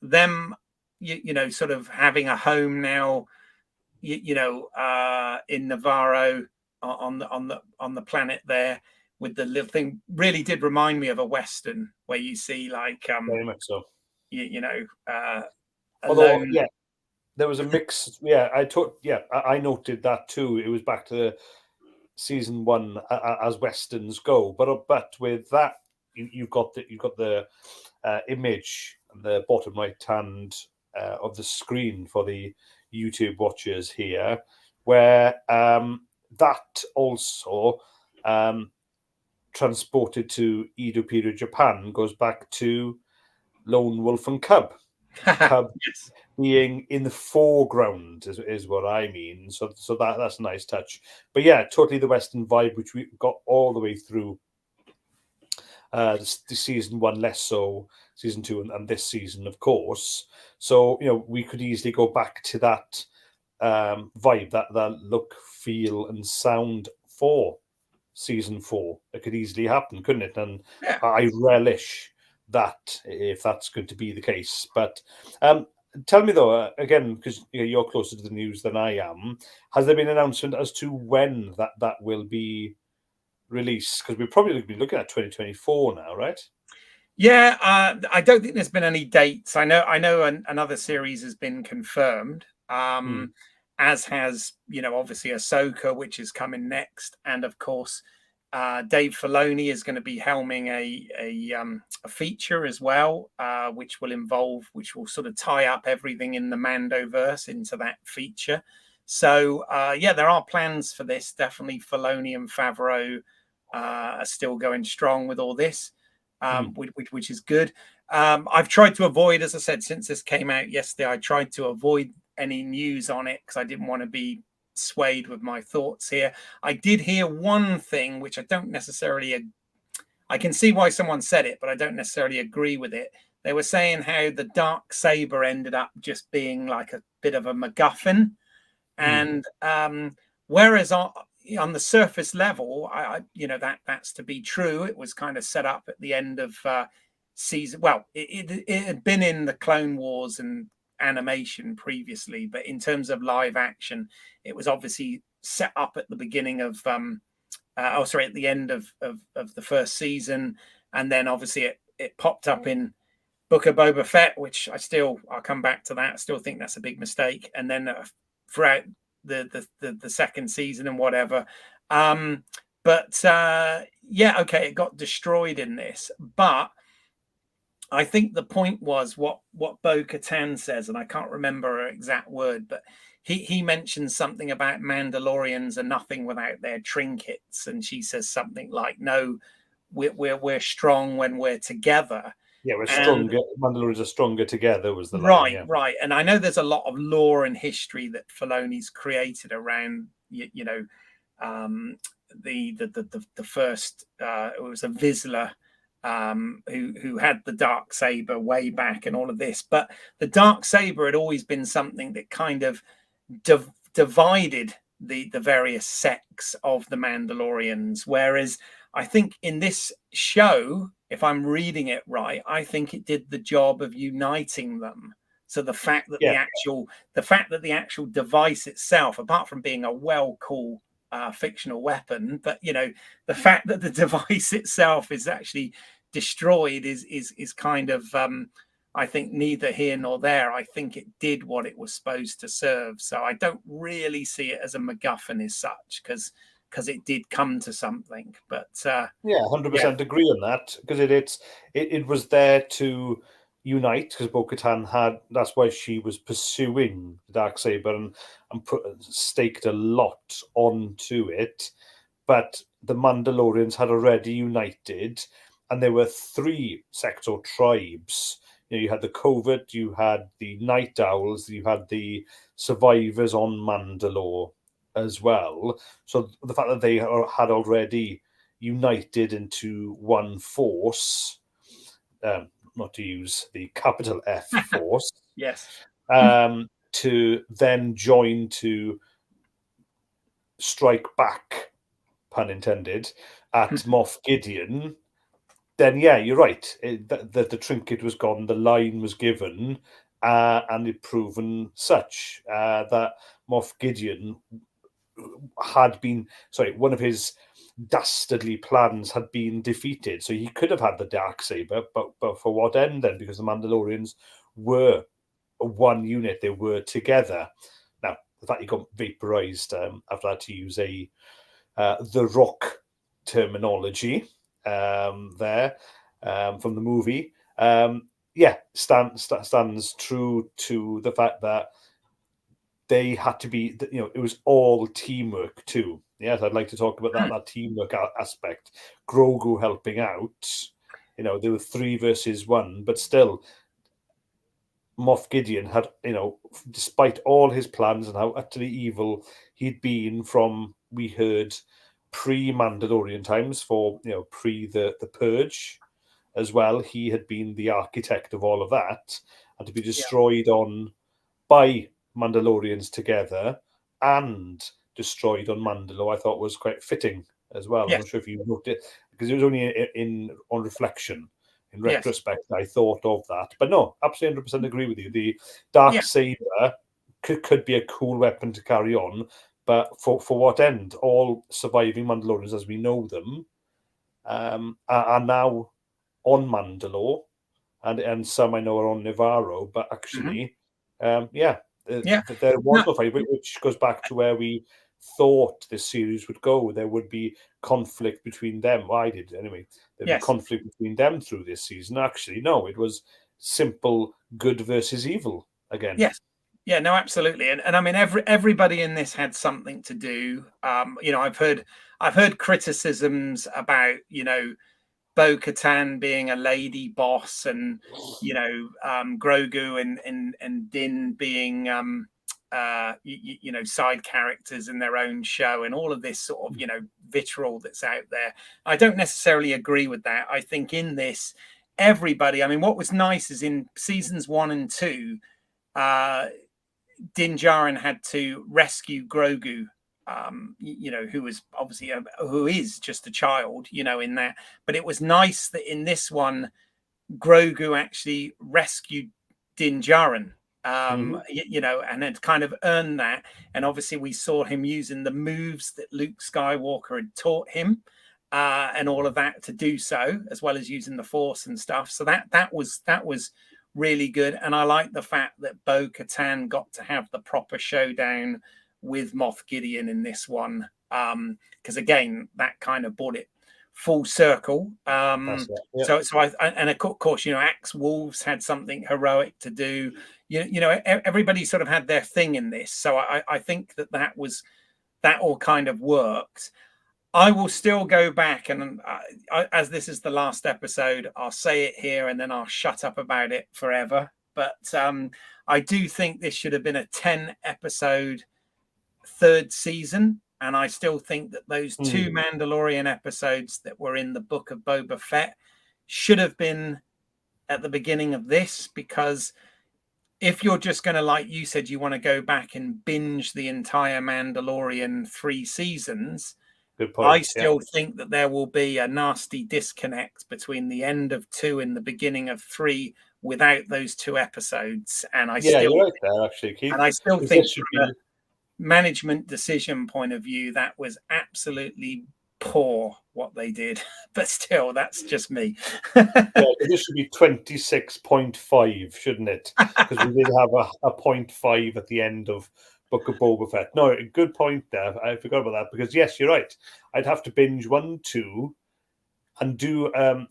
Speaker 2: Them, sort of having a home now. In Navarro on the planet there with the little thing, really did remind me of a Western where you see like
Speaker 3: Very much so. Although,
Speaker 2: alone.
Speaker 3: yeah, there was a mix. Yeah, I noted that too. It was back to season one as westerns go, but with that, you've got the image on the bottom right hand of the screen for the YouTube watchers here, where that also transported to Edo period Japan goes back to Lone Wolf and Cub. Cub
Speaker 2: Yes.
Speaker 3: being in the foreground is what I mean. So that's a nice touch. But yeah, totally the Western vibe, which we got all the way through the season one, less so season two, and this season, of course. So we could easily go back to that vibe, that look, feel, and sound for season four. It could easily happen, couldn't it? And
Speaker 2: Yeah.
Speaker 3: I relish that if that's going to be the case. But tell me though, again, because you're closer to the news than I am, has there been an announcement as to when that will be released? Because we're probably going to be looking at 2024 now, right?
Speaker 2: Yeah, I don't think there's been any dates. I know another series has been confirmed, as has obviously Ahsoka, which is coming next, and of course Dave Filoni is going to be helming a feature as well, which will sort of tie up everything in the Mandoverse into that feature. So yeah, there are plans for this. Definitely, Filoni and Favreau are still going strong with all this. Which is good. I've tried to avoid, as I said, since this came out yesterday, I tried to avoid any news on it because I didn't want to be swayed with my thoughts here. I did hear one thing, which I don't necessarily, I can see why someone said it, but I don't necessarily agree with it. They were saying how the dark saber ended up just being like a bit of a MacGuffin. And whereas on the surface level, that's to be true. It was kind of set up at the end of season. Well, it had been in the Clone Wars and animation previously, but in terms of live action, it was obviously set up at the beginning of at the end of the first season, and then obviously it popped up in Book of Boba Fett, which I'll come back to that. I still think that's a big mistake, and then throughout the second season and whatever. But yeah, okay, it got destroyed in this, but I think the point was what Bo-Katan says, and I can't remember her exact word, but he mentions something about Mandalorians are nothing without their trinkets, and she says something like, "No, we're strong when we're together."
Speaker 3: Yeah, we're stronger. Mandalorians are stronger together was the line. Yeah.
Speaker 2: Right. And I know there's a lot of lore and history that Filoni's created around, the first. It was a Vizsla who had the dark saber way back and all of this. But the dark saber had always been something that kind of divided the various sects of the Mandalorians, whereas I think in this show, if I'm reading it right, I think it did the job of uniting them. So the fact that the actual device itself, apart from being a well cool fictional weapon, but the fact that the device itself is actually destroyed is kind of I think neither here nor there. I think it did what it was supposed to serve. So I don't really see it as a MacGuffin as such, because it did come to something. But
Speaker 3: yeah, 100% agree on that, because it was there to unite, because Bo-Katan had, that's why she was pursuing the Darksaber and staked a lot onto it. But the Mandalorians had already united, and there were 3 sects or tribes. You had the Covert, you had the Night Owls, you had the survivors on Mandalore as well. So the fact that they had already united into one force, not to use the capital F force,
Speaker 2: yes,
Speaker 3: to then join to strike back, pun intended, at Moff Gideon, then yeah, you're right. The trinket was gone, the line was given, and it proven such that Moff Gideon had been, one of his dastardly plans had been defeated. So he could have had the Darksaber, but for what end then? Because the Mandalorians were one unit, they were together. Now, the fact he got vaporized after that, to use a The Rock terminology there from the movie, stands true to the fact that they had to be, it was all teamwork too. Yes, I'd like to talk about that teamwork aspect. Grogu helping out. There were 3 versus 1, but still, Moff Gideon had, despite all his plans and how utterly evil he'd been from, we heard, pre-Mandalorian times, for, pre the Purge as well, he had been the architect of all of that, and to be destroyed by Mandalorians together and destroyed on Mandalore, I thought was quite fitting as well. I'm not sure if you looked at it, because it was only on reflection. In retrospect, I thought of that. But no, absolutely 100% agree with you. The Darksaber could be a cool weapon to carry on, but for what end? All surviving Mandalorians as we know them are now on Mandalore, and some I know are on Nevarro, but actually, there was no fight, which goes back to where we thought this series would go. There would be conflict between them. Well, I did anyway. There'd be conflict between them through this season. Actually, no, it was simple good versus evil again.
Speaker 2: Yes. Yeah, no, absolutely. And I mean, everybody in this had something to do. I've heard criticisms about, Bo-Katan being a lady boss, and Grogu and Din being side characters in their own show, and all of this sort of vitriol that's out there. I don't necessarily agree with that. I think in this, everybody, I mean, what was nice is in seasons 1 and 2, Din Djarin had to rescue Grogu, who was obviously who is just a child, in that. But it was nice that in this one, Grogu actually rescued Din Djarin, and had kind of earned that. And obviously, we saw him using the moves that Luke Skywalker had taught him, and all of that to do so, as well as using the Force and stuff. So that was really good. And I like the fact that Bo-Katan got to have the proper showdown with Moff Gideon in this one, because again, that kind of brought it full circle. So and of course, Axe Wolves had something heroic to do. Everybody sort of had their thing in this. So I think that all kind of worked. I will still go back, and as this is the last episode, I'll say it here and then I'll shut up about it forever. But I do think this should have been a 10-episode 3rd season. And I still think that those 2 Mandalorian episodes that were in the Book of Boba Fett should have been at the beginning of this, because if you're just going to, like you said, you want to go back and binge the entire Mandalorian 3 seasons,
Speaker 3: Good
Speaker 2: I
Speaker 3: point. Yeah.
Speaker 2: still think that there will be a nasty disconnect between the end of 2 and the beginning of 3 without those 2 episodes. And I
Speaker 3: Yeah,
Speaker 2: still
Speaker 3: you're right there, actually, Keith.
Speaker 2: and I still
Speaker 3: 'Cause
Speaker 2: think
Speaker 3: this should
Speaker 2: from a
Speaker 3: be.
Speaker 2: management decision point of view, that was absolutely poor what they did. But still, that's just me.
Speaker 3: Yeah, this should be 26.5, shouldn't it? Because we did have a 0.5 at the end of Book of Boba Fett. No, a good point there. I forgot about that because yes, you're right. I'd have to binge 1, 2, and do and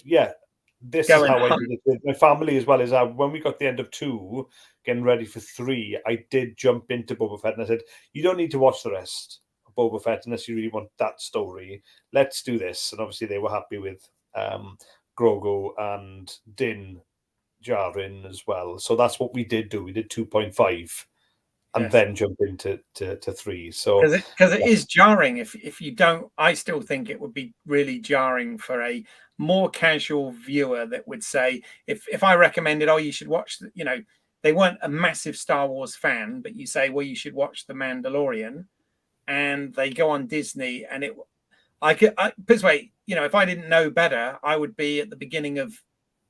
Speaker 3: yeah. This is
Speaker 2: Go and
Speaker 3: how I
Speaker 2: hunt.
Speaker 3: did it with my family as well. As when we got the end of 2, getting ready for 3, I did jump into Boba Fett and I said, "You don't need to watch the rest of Boba Fett unless you really want that story. Let's do this." And obviously, they were happy with Grogu and Din Djarin as well. So that's what we did do. We did 2.5 and
Speaker 2: Yes.
Speaker 3: then jump into to 3. So
Speaker 2: because it is jarring if you don't. I still think it would be really jarring for a more casual viewer that would say, if I recommended, oh, you should watch they weren't a massive Star Wars fan, but you say, well, you should watch The Mandalorian, and they go on Disney, and put this way, if I didn't know better, I would be at the beginning of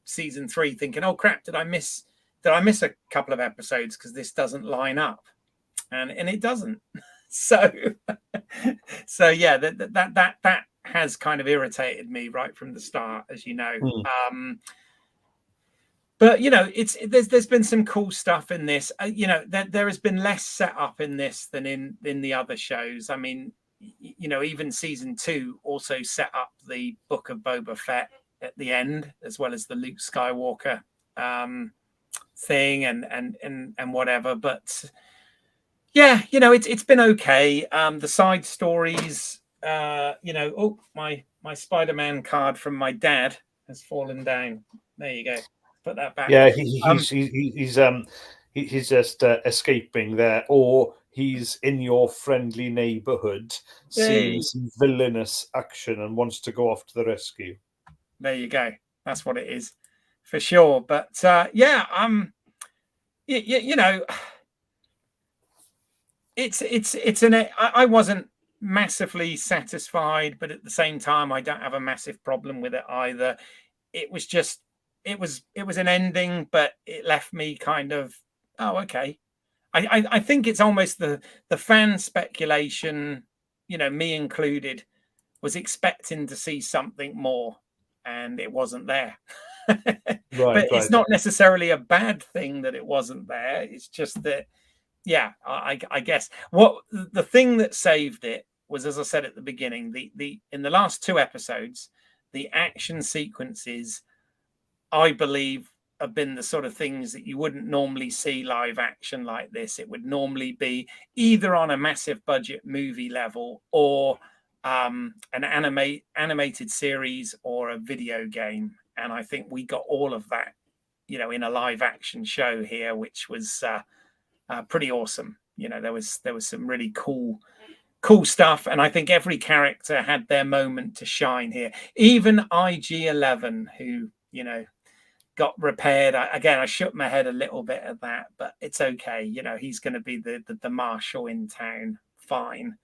Speaker 2: season 3 thinking, oh crap, did I miss a couple of episodes because this doesn't line up, and it doesn't. So yeah, that has kind of irritated me right from the start, as you know. But there's been some cool stuff in this. There has been less setup in this than in the other shows. I mean, even season 2 also set up the Book of Boba Fett at the end, as well as the Luke Skywalker thing and whatever. But yeah, it's been okay. The side stories, oh, my Spider-Man card from my dad has fallen down. There you go. Put that back.
Speaker 3: Yeah, he's just escaping there, or he's in your friendly neighborhood, seeing some villainous action and wants to go off to the rescue.
Speaker 2: There you go. That's what it is, for sure. But yeah, I wasn't massively satisfied, but at the same time, I don't have a massive problem with it either. It was just, it was an ending, but it left me kind of, oh, okay. I think it's almost the fan speculation, me included, was expecting to see something more, and it wasn't there. But it's not necessarily a bad thing that it wasn't there. It's just that, yeah, I guess what the thing that saved it was, as I said at the beginning, the in the last 2 episodes, the action sequences, I believe, have been the sort of things that you wouldn't normally see live action like this. It would normally be either on a massive budget movie level or an animated series or a video game. And I think we got all of that, in a live action show here, which was pretty awesome. There was some really cool stuff, and I think every character had their moment to shine here. Even IG-11, who got repaired. I shook my head a little bit at that, but it's okay. He's going to be the marshal in town. Fine.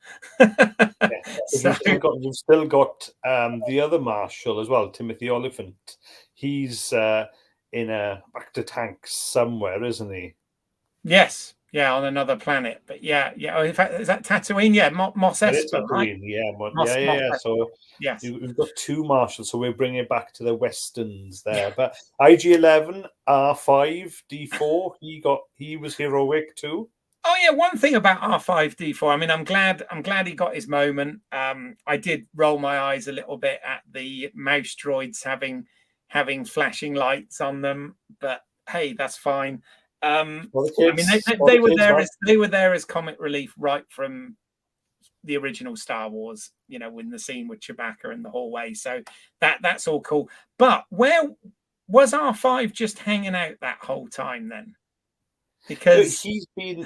Speaker 3: So, you've still got the other marshal as well, Timothy Oliphant. He's in a back to tanks somewhere, isn't he?
Speaker 2: Yes. Yeah, on another planet. But yeah. Oh, in fact, is that Tatooine? Yeah, Mos Espa, right?
Speaker 3: Yeah. So
Speaker 2: yes,
Speaker 3: we've got 2 marshals, so we're bringing it back to the westerns there. Yeah. But IG-11, R5, D4, he was heroic too.
Speaker 2: Oh yeah, one thing about R5D4. I mean, I'm glad he got his moment. I did roll my eyes a little bit at the mouse droids having flashing lights on them, but hey, that's fine. I mean, they were there as comic relief right from the original Star Wars, in the scene with Chewbacca in the hallway. So that's all cool. But where was R5 just hanging out that whole time then? Because
Speaker 3: he's been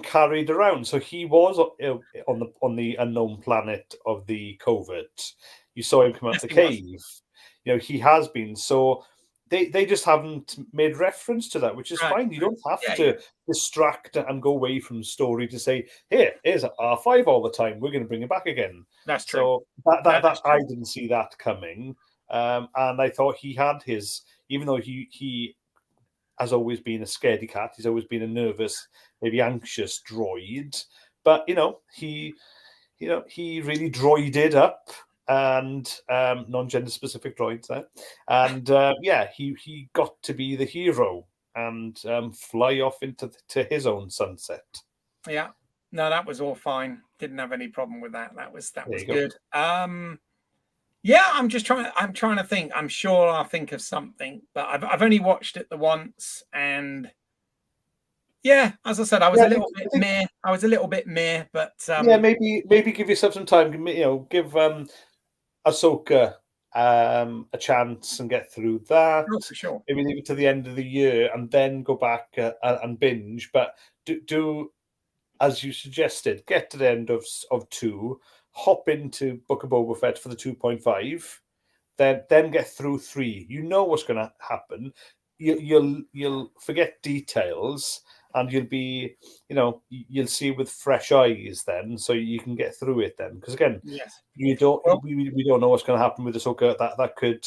Speaker 3: carried around. So he was on the unknown planet of the covert. You saw him come out
Speaker 2: Yes,
Speaker 3: the
Speaker 2: he was.
Speaker 3: cave. He has been. So they just haven't made reference to that, which is
Speaker 2: Right.
Speaker 3: fine. You don't have
Speaker 2: Yeah,
Speaker 3: to distract and go away from story to say, here's R5 all the time. We're going to bring it back again.
Speaker 2: that's true.
Speaker 3: So
Speaker 2: No, that's
Speaker 3: I
Speaker 2: true.
Speaker 3: didn't see that coming. And I thought he had even though he has always been a scaredy cat, he's always been a nervous, maybe anxious droid. But he really droided up, and non-gender specific droids there, and he got to be the hero and fly off into to his own sunset.
Speaker 2: Yeah. No, that was all fine. Didn't have any problem with that. That was
Speaker 3: There you go.
Speaker 2: good. Yeah, I'm trying to think. I'm sure I'll think of something, but I've only watched it the once, and yeah, as I said, I was
Speaker 3: Yeah,
Speaker 2: a little bit meh. I was a little bit meh, but
Speaker 3: maybe give yourself some time. Give Ahsoka a chance and get through that.
Speaker 2: oh, for sure.
Speaker 3: Maybe leave it to the end of the year and then go back and binge. But do as you suggested, get to the end of 2, hop into Book of Boba Fett for the 2.5, then get through 3. You know what's going to happen. You'll forget details, and you'll see with fresh eyes then, so you can get through it then. Because again,
Speaker 2: Yes.
Speaker 3: we don't know what's going to happen with Ahsoka. That could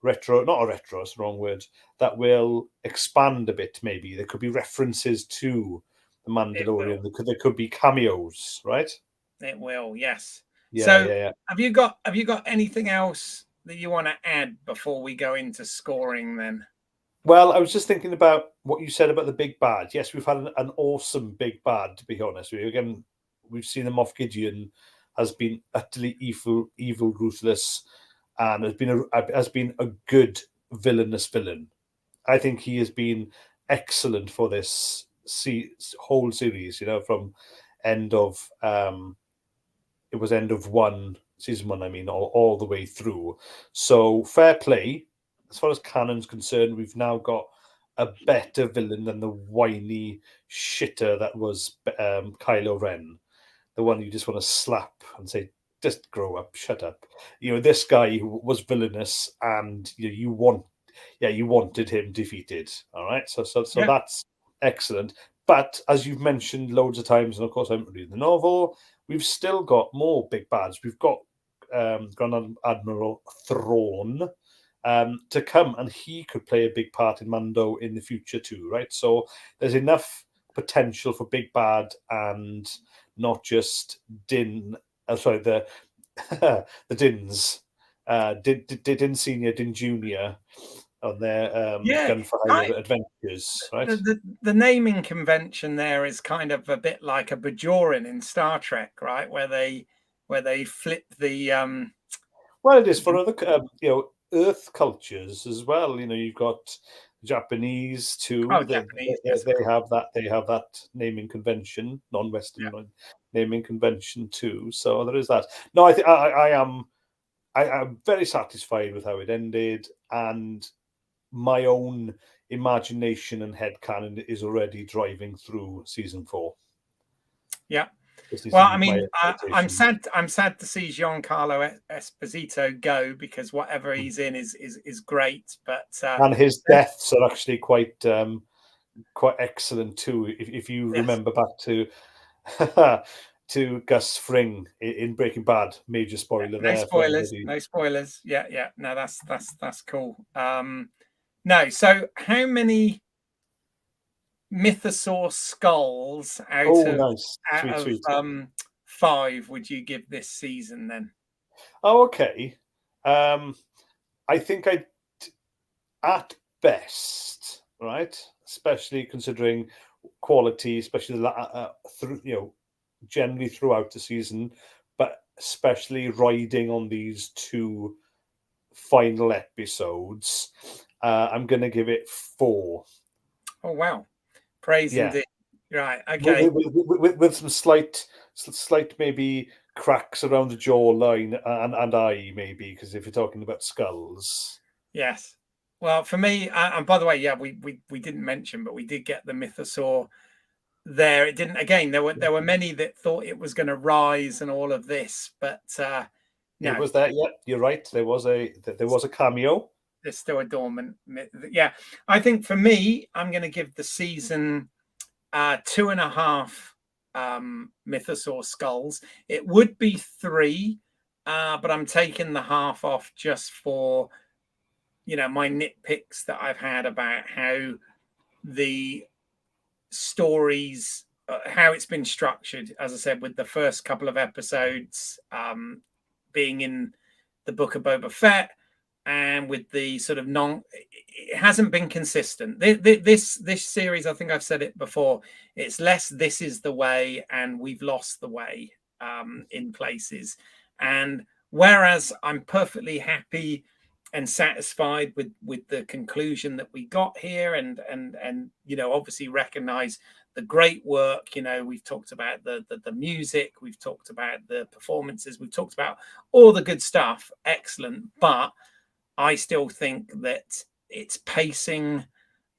Speaker 3: not a retro, it's the wrong word. That will expand a bit. Maybe there could be references to the Mandalorian. There could be cameos, right?
Speaker 2: It will, yes.
Speaker 3: Yeah,
Speaker 2: so
Speaker 3: yeah.
Speaker 2: have you got anything else that you want to add before we go into scoring then?
Speaker 3: Well, I was just thinking about what you said about the big bad. Yes, we've had an awesome big bad, to be honest with you. Again, we've seen the Moff Gideon has been utterly evil, ruthless, and has been a good villainous villain. I think he has been excellent for this whole series. From end of it was end of season 1. I mean, all the way through. So fair play. As far as canon's concerned, we've now got a better villain than the whiny shitter that was Kylo Ren, the one you just want to slap and say, "Just grow up, shut up." This guy who was villainous, and you wanted him defeated. All right, so
Speaker 2: Yeah.
Speaker 3: that's excellent. But as you've mentioned loads of times, and of course I'm reading the novel, we've still got more big bads. We've got Grand Admiral Thrawn to come, and he could play a big part in Mando in the future too, right? So there's enough potential for big bad, and not just Din. Sorry, the the Dins, Din Senior, Din Junior, on their gunfire adventures, right?
Speaker 2: The naming convention there is kind of a bit like a Bajoran in Star Trek, right? Where they flip the
Speaker 3: Well, it is for other Earth cultures as well. You've got Japanese too.
Speaker 2: Japanese,
Speaker 3: they have that naming convention, non-Western naming convention too. So there is that. No, I think I am very satisfied with how it ended, and my own imagination and headcanon is already driving through season 4.
Speaker 2: Yeah. Well, I mean, I'm sad to see Giancarlo Esposito go, because whatever he's in is great. But
Speaker 3: and his deaths are actually quite excellent too. If you remember back to to Gus Fring in Breaking Bad, major spoiler there.
Speaker 2: No spoilers. Yeah. No, that's cool. No, so how many mythosaur skulls out of 5 would you give this season then?
Speaker 3: Oh, okay. I think at best, right, especially considering quality, especially generally throughout the season, but especially riding on these 2 final episodes, I'm going to give it 4.
Speaker 2: Oh wow, praise indeed. Right, okay.
Speaker 3: With some slight maybe cracks around the jawline and eye, maybe, because if you're talking about skulls.
Speaker 2: Yes. Well, for me, and by the way, we didn't mention, but we did get the mythosaur there. It didn't. Again, there were many that thought it was going to rise and all of this, but
Speaker 3: It
Speaker 2: No,
Speaker 3: was there. Yeah, you're right. There was a cameo.
Speaker 2: there's still a dormant. Yeah, I think for me, I'm going to give the season 2.5 mythosaur skulls. It would be 3, but I'm taking the half off just for my nitpicks that I've had about how the stories, how it's been structured. As I said, with the first couple of episodes being in the Book of Boba Fett, and with the sort of it hasn't been consistent. This series, I think I've said it before, it's less this is the way and we've lost the way in places. And whereas I'm perfectly happy and satisfied with the conclusion that we got here, and obviously recognize the great work. We've talked about the music, we've talked about the performances, we've talked about all the good stuff, excellent, but I still think that its pacing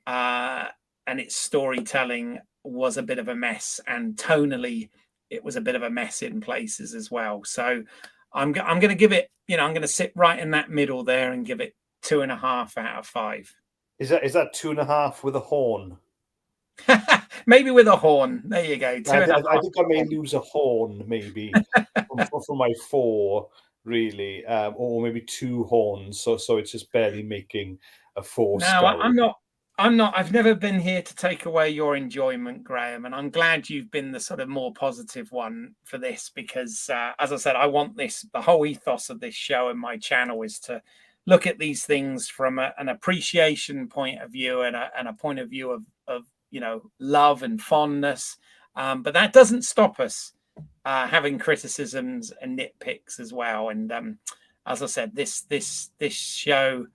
Speaker 2: and its storytelling was a bit of a mess, and tonally it was a bit of a mess in places as well. So I'm going to give it, I'm going to sit right in that middle there and give it 2.5 out of 5.
Speaker 3: Is that 2.5 with a horn?
Speaker 2: Maybe with a horn. There you go.
Speaker 3: I think I may lose a horn, maybe from my 4, really, or maybe 2 horns. So it's just barely making a 4
Speaker 2: No,
Speaker 3: skull.
Speaker 2: I'm not. I've never been here to take away your enjoyment, Graham, and I'm glad you've been the sort of more positive one for this, because, as I said, I want this. The whole ethos of this show and my channel is to look at these things from an appreciation point of view, and a point of view of love and fondness. But that doesn't stop us having criticisms and nitpicks as well. And as I said, this show.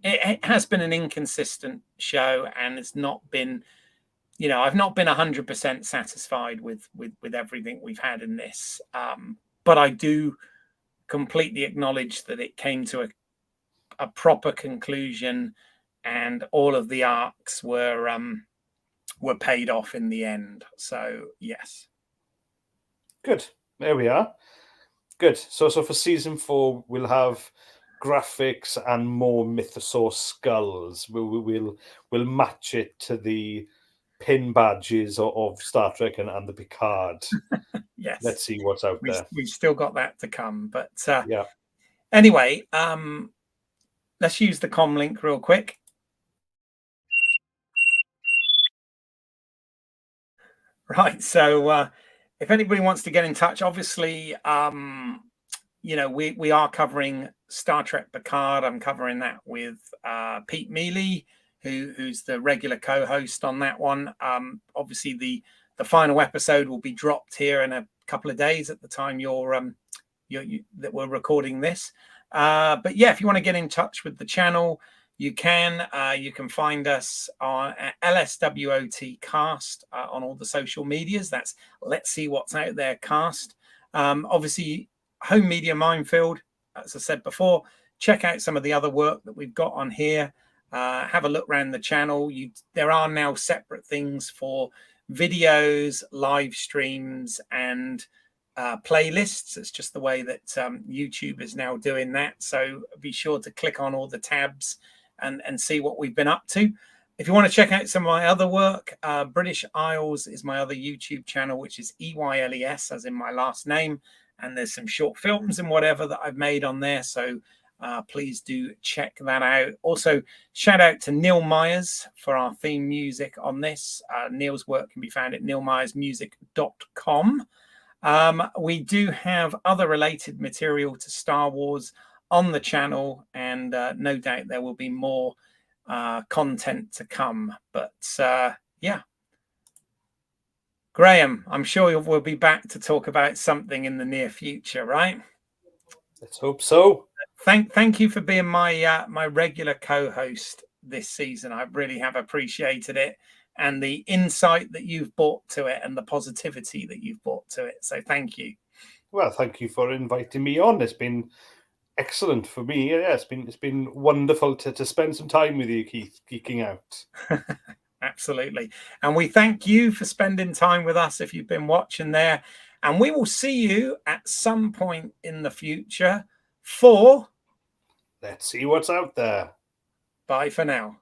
Speaker 2: It has been an inconsistent show, and it's not been, I've not been 100% satisfied with everything we've had in this. But I do completely acknowledge that it came to a proper conclusion, and all of the arcs were paid off in the end. So yes.
Speaker 3: Good. There we are. Good. So for season 4, we'll have graphics and more mythosaur skulls. We'll match it to the pin badges of Star Trek and the Picard.
Speaker 2: Yes.
Speaker 3: Let's see what's out there.
Speaker 2: We've still got that to come. But
Speaker 3: yeah.
Speaker 2: Anyway, let's use the comm link real quick. Right. So if anybody wants to get in touch, obviously, we are covering Star Trek Picard. I'm covering that with Pete Mealy, who's the regular co-host on that one. Obviously, the final episode will be dropped here in a couple of days at the time that we're recording this. But yeah, if you want to get in touch with the channel, you can. You can find us on LSWOT Cast on all the social medias. That's Let's See What's Out There Cast. Obviously, Home Media Minefield, as I said before. Check out some of the other work that we've got on here. Have a look around the channel. There are now separate things for videos, live streams, and playlists. It's just the way that YouTube is now doing that. So be sure to click on all the tabs and see what we've been up to. If you want to check out some of my other work, British Isles is my other YouTube channel, which is EYLES, as in my last name. And there's some short films and whatever that I've made on there. So please do check that out. Also, shout out to Neil Myers for our theme music on this. Neil's work can be found at neilmyersmusic.com. We do have other related material to Star Wars on the channel, and no doubt there will be more content to come. But yeah. Graham, I'm sure we'll be back to talk about something in the near future, right?
Speaker 3: Let's hope so.
Speaker 2: Thank you for being my regular co-host this season. I really have appreciated it, and the insight that you've brought to it and the positivity that you've brought to it. So thank you.
Speaker 3: Well, thank you for inviting me on. It's been excellent for me. Yeah, it's been wonderful to spend some time with you, Keith, geeking out.
Speaker 2: Absolutely. And we thank you for spending time with us if you've been watching there. And we will see you at some point in the future for
Speaker 3: Let's see what's out there.
Speaker 2: Bye for now.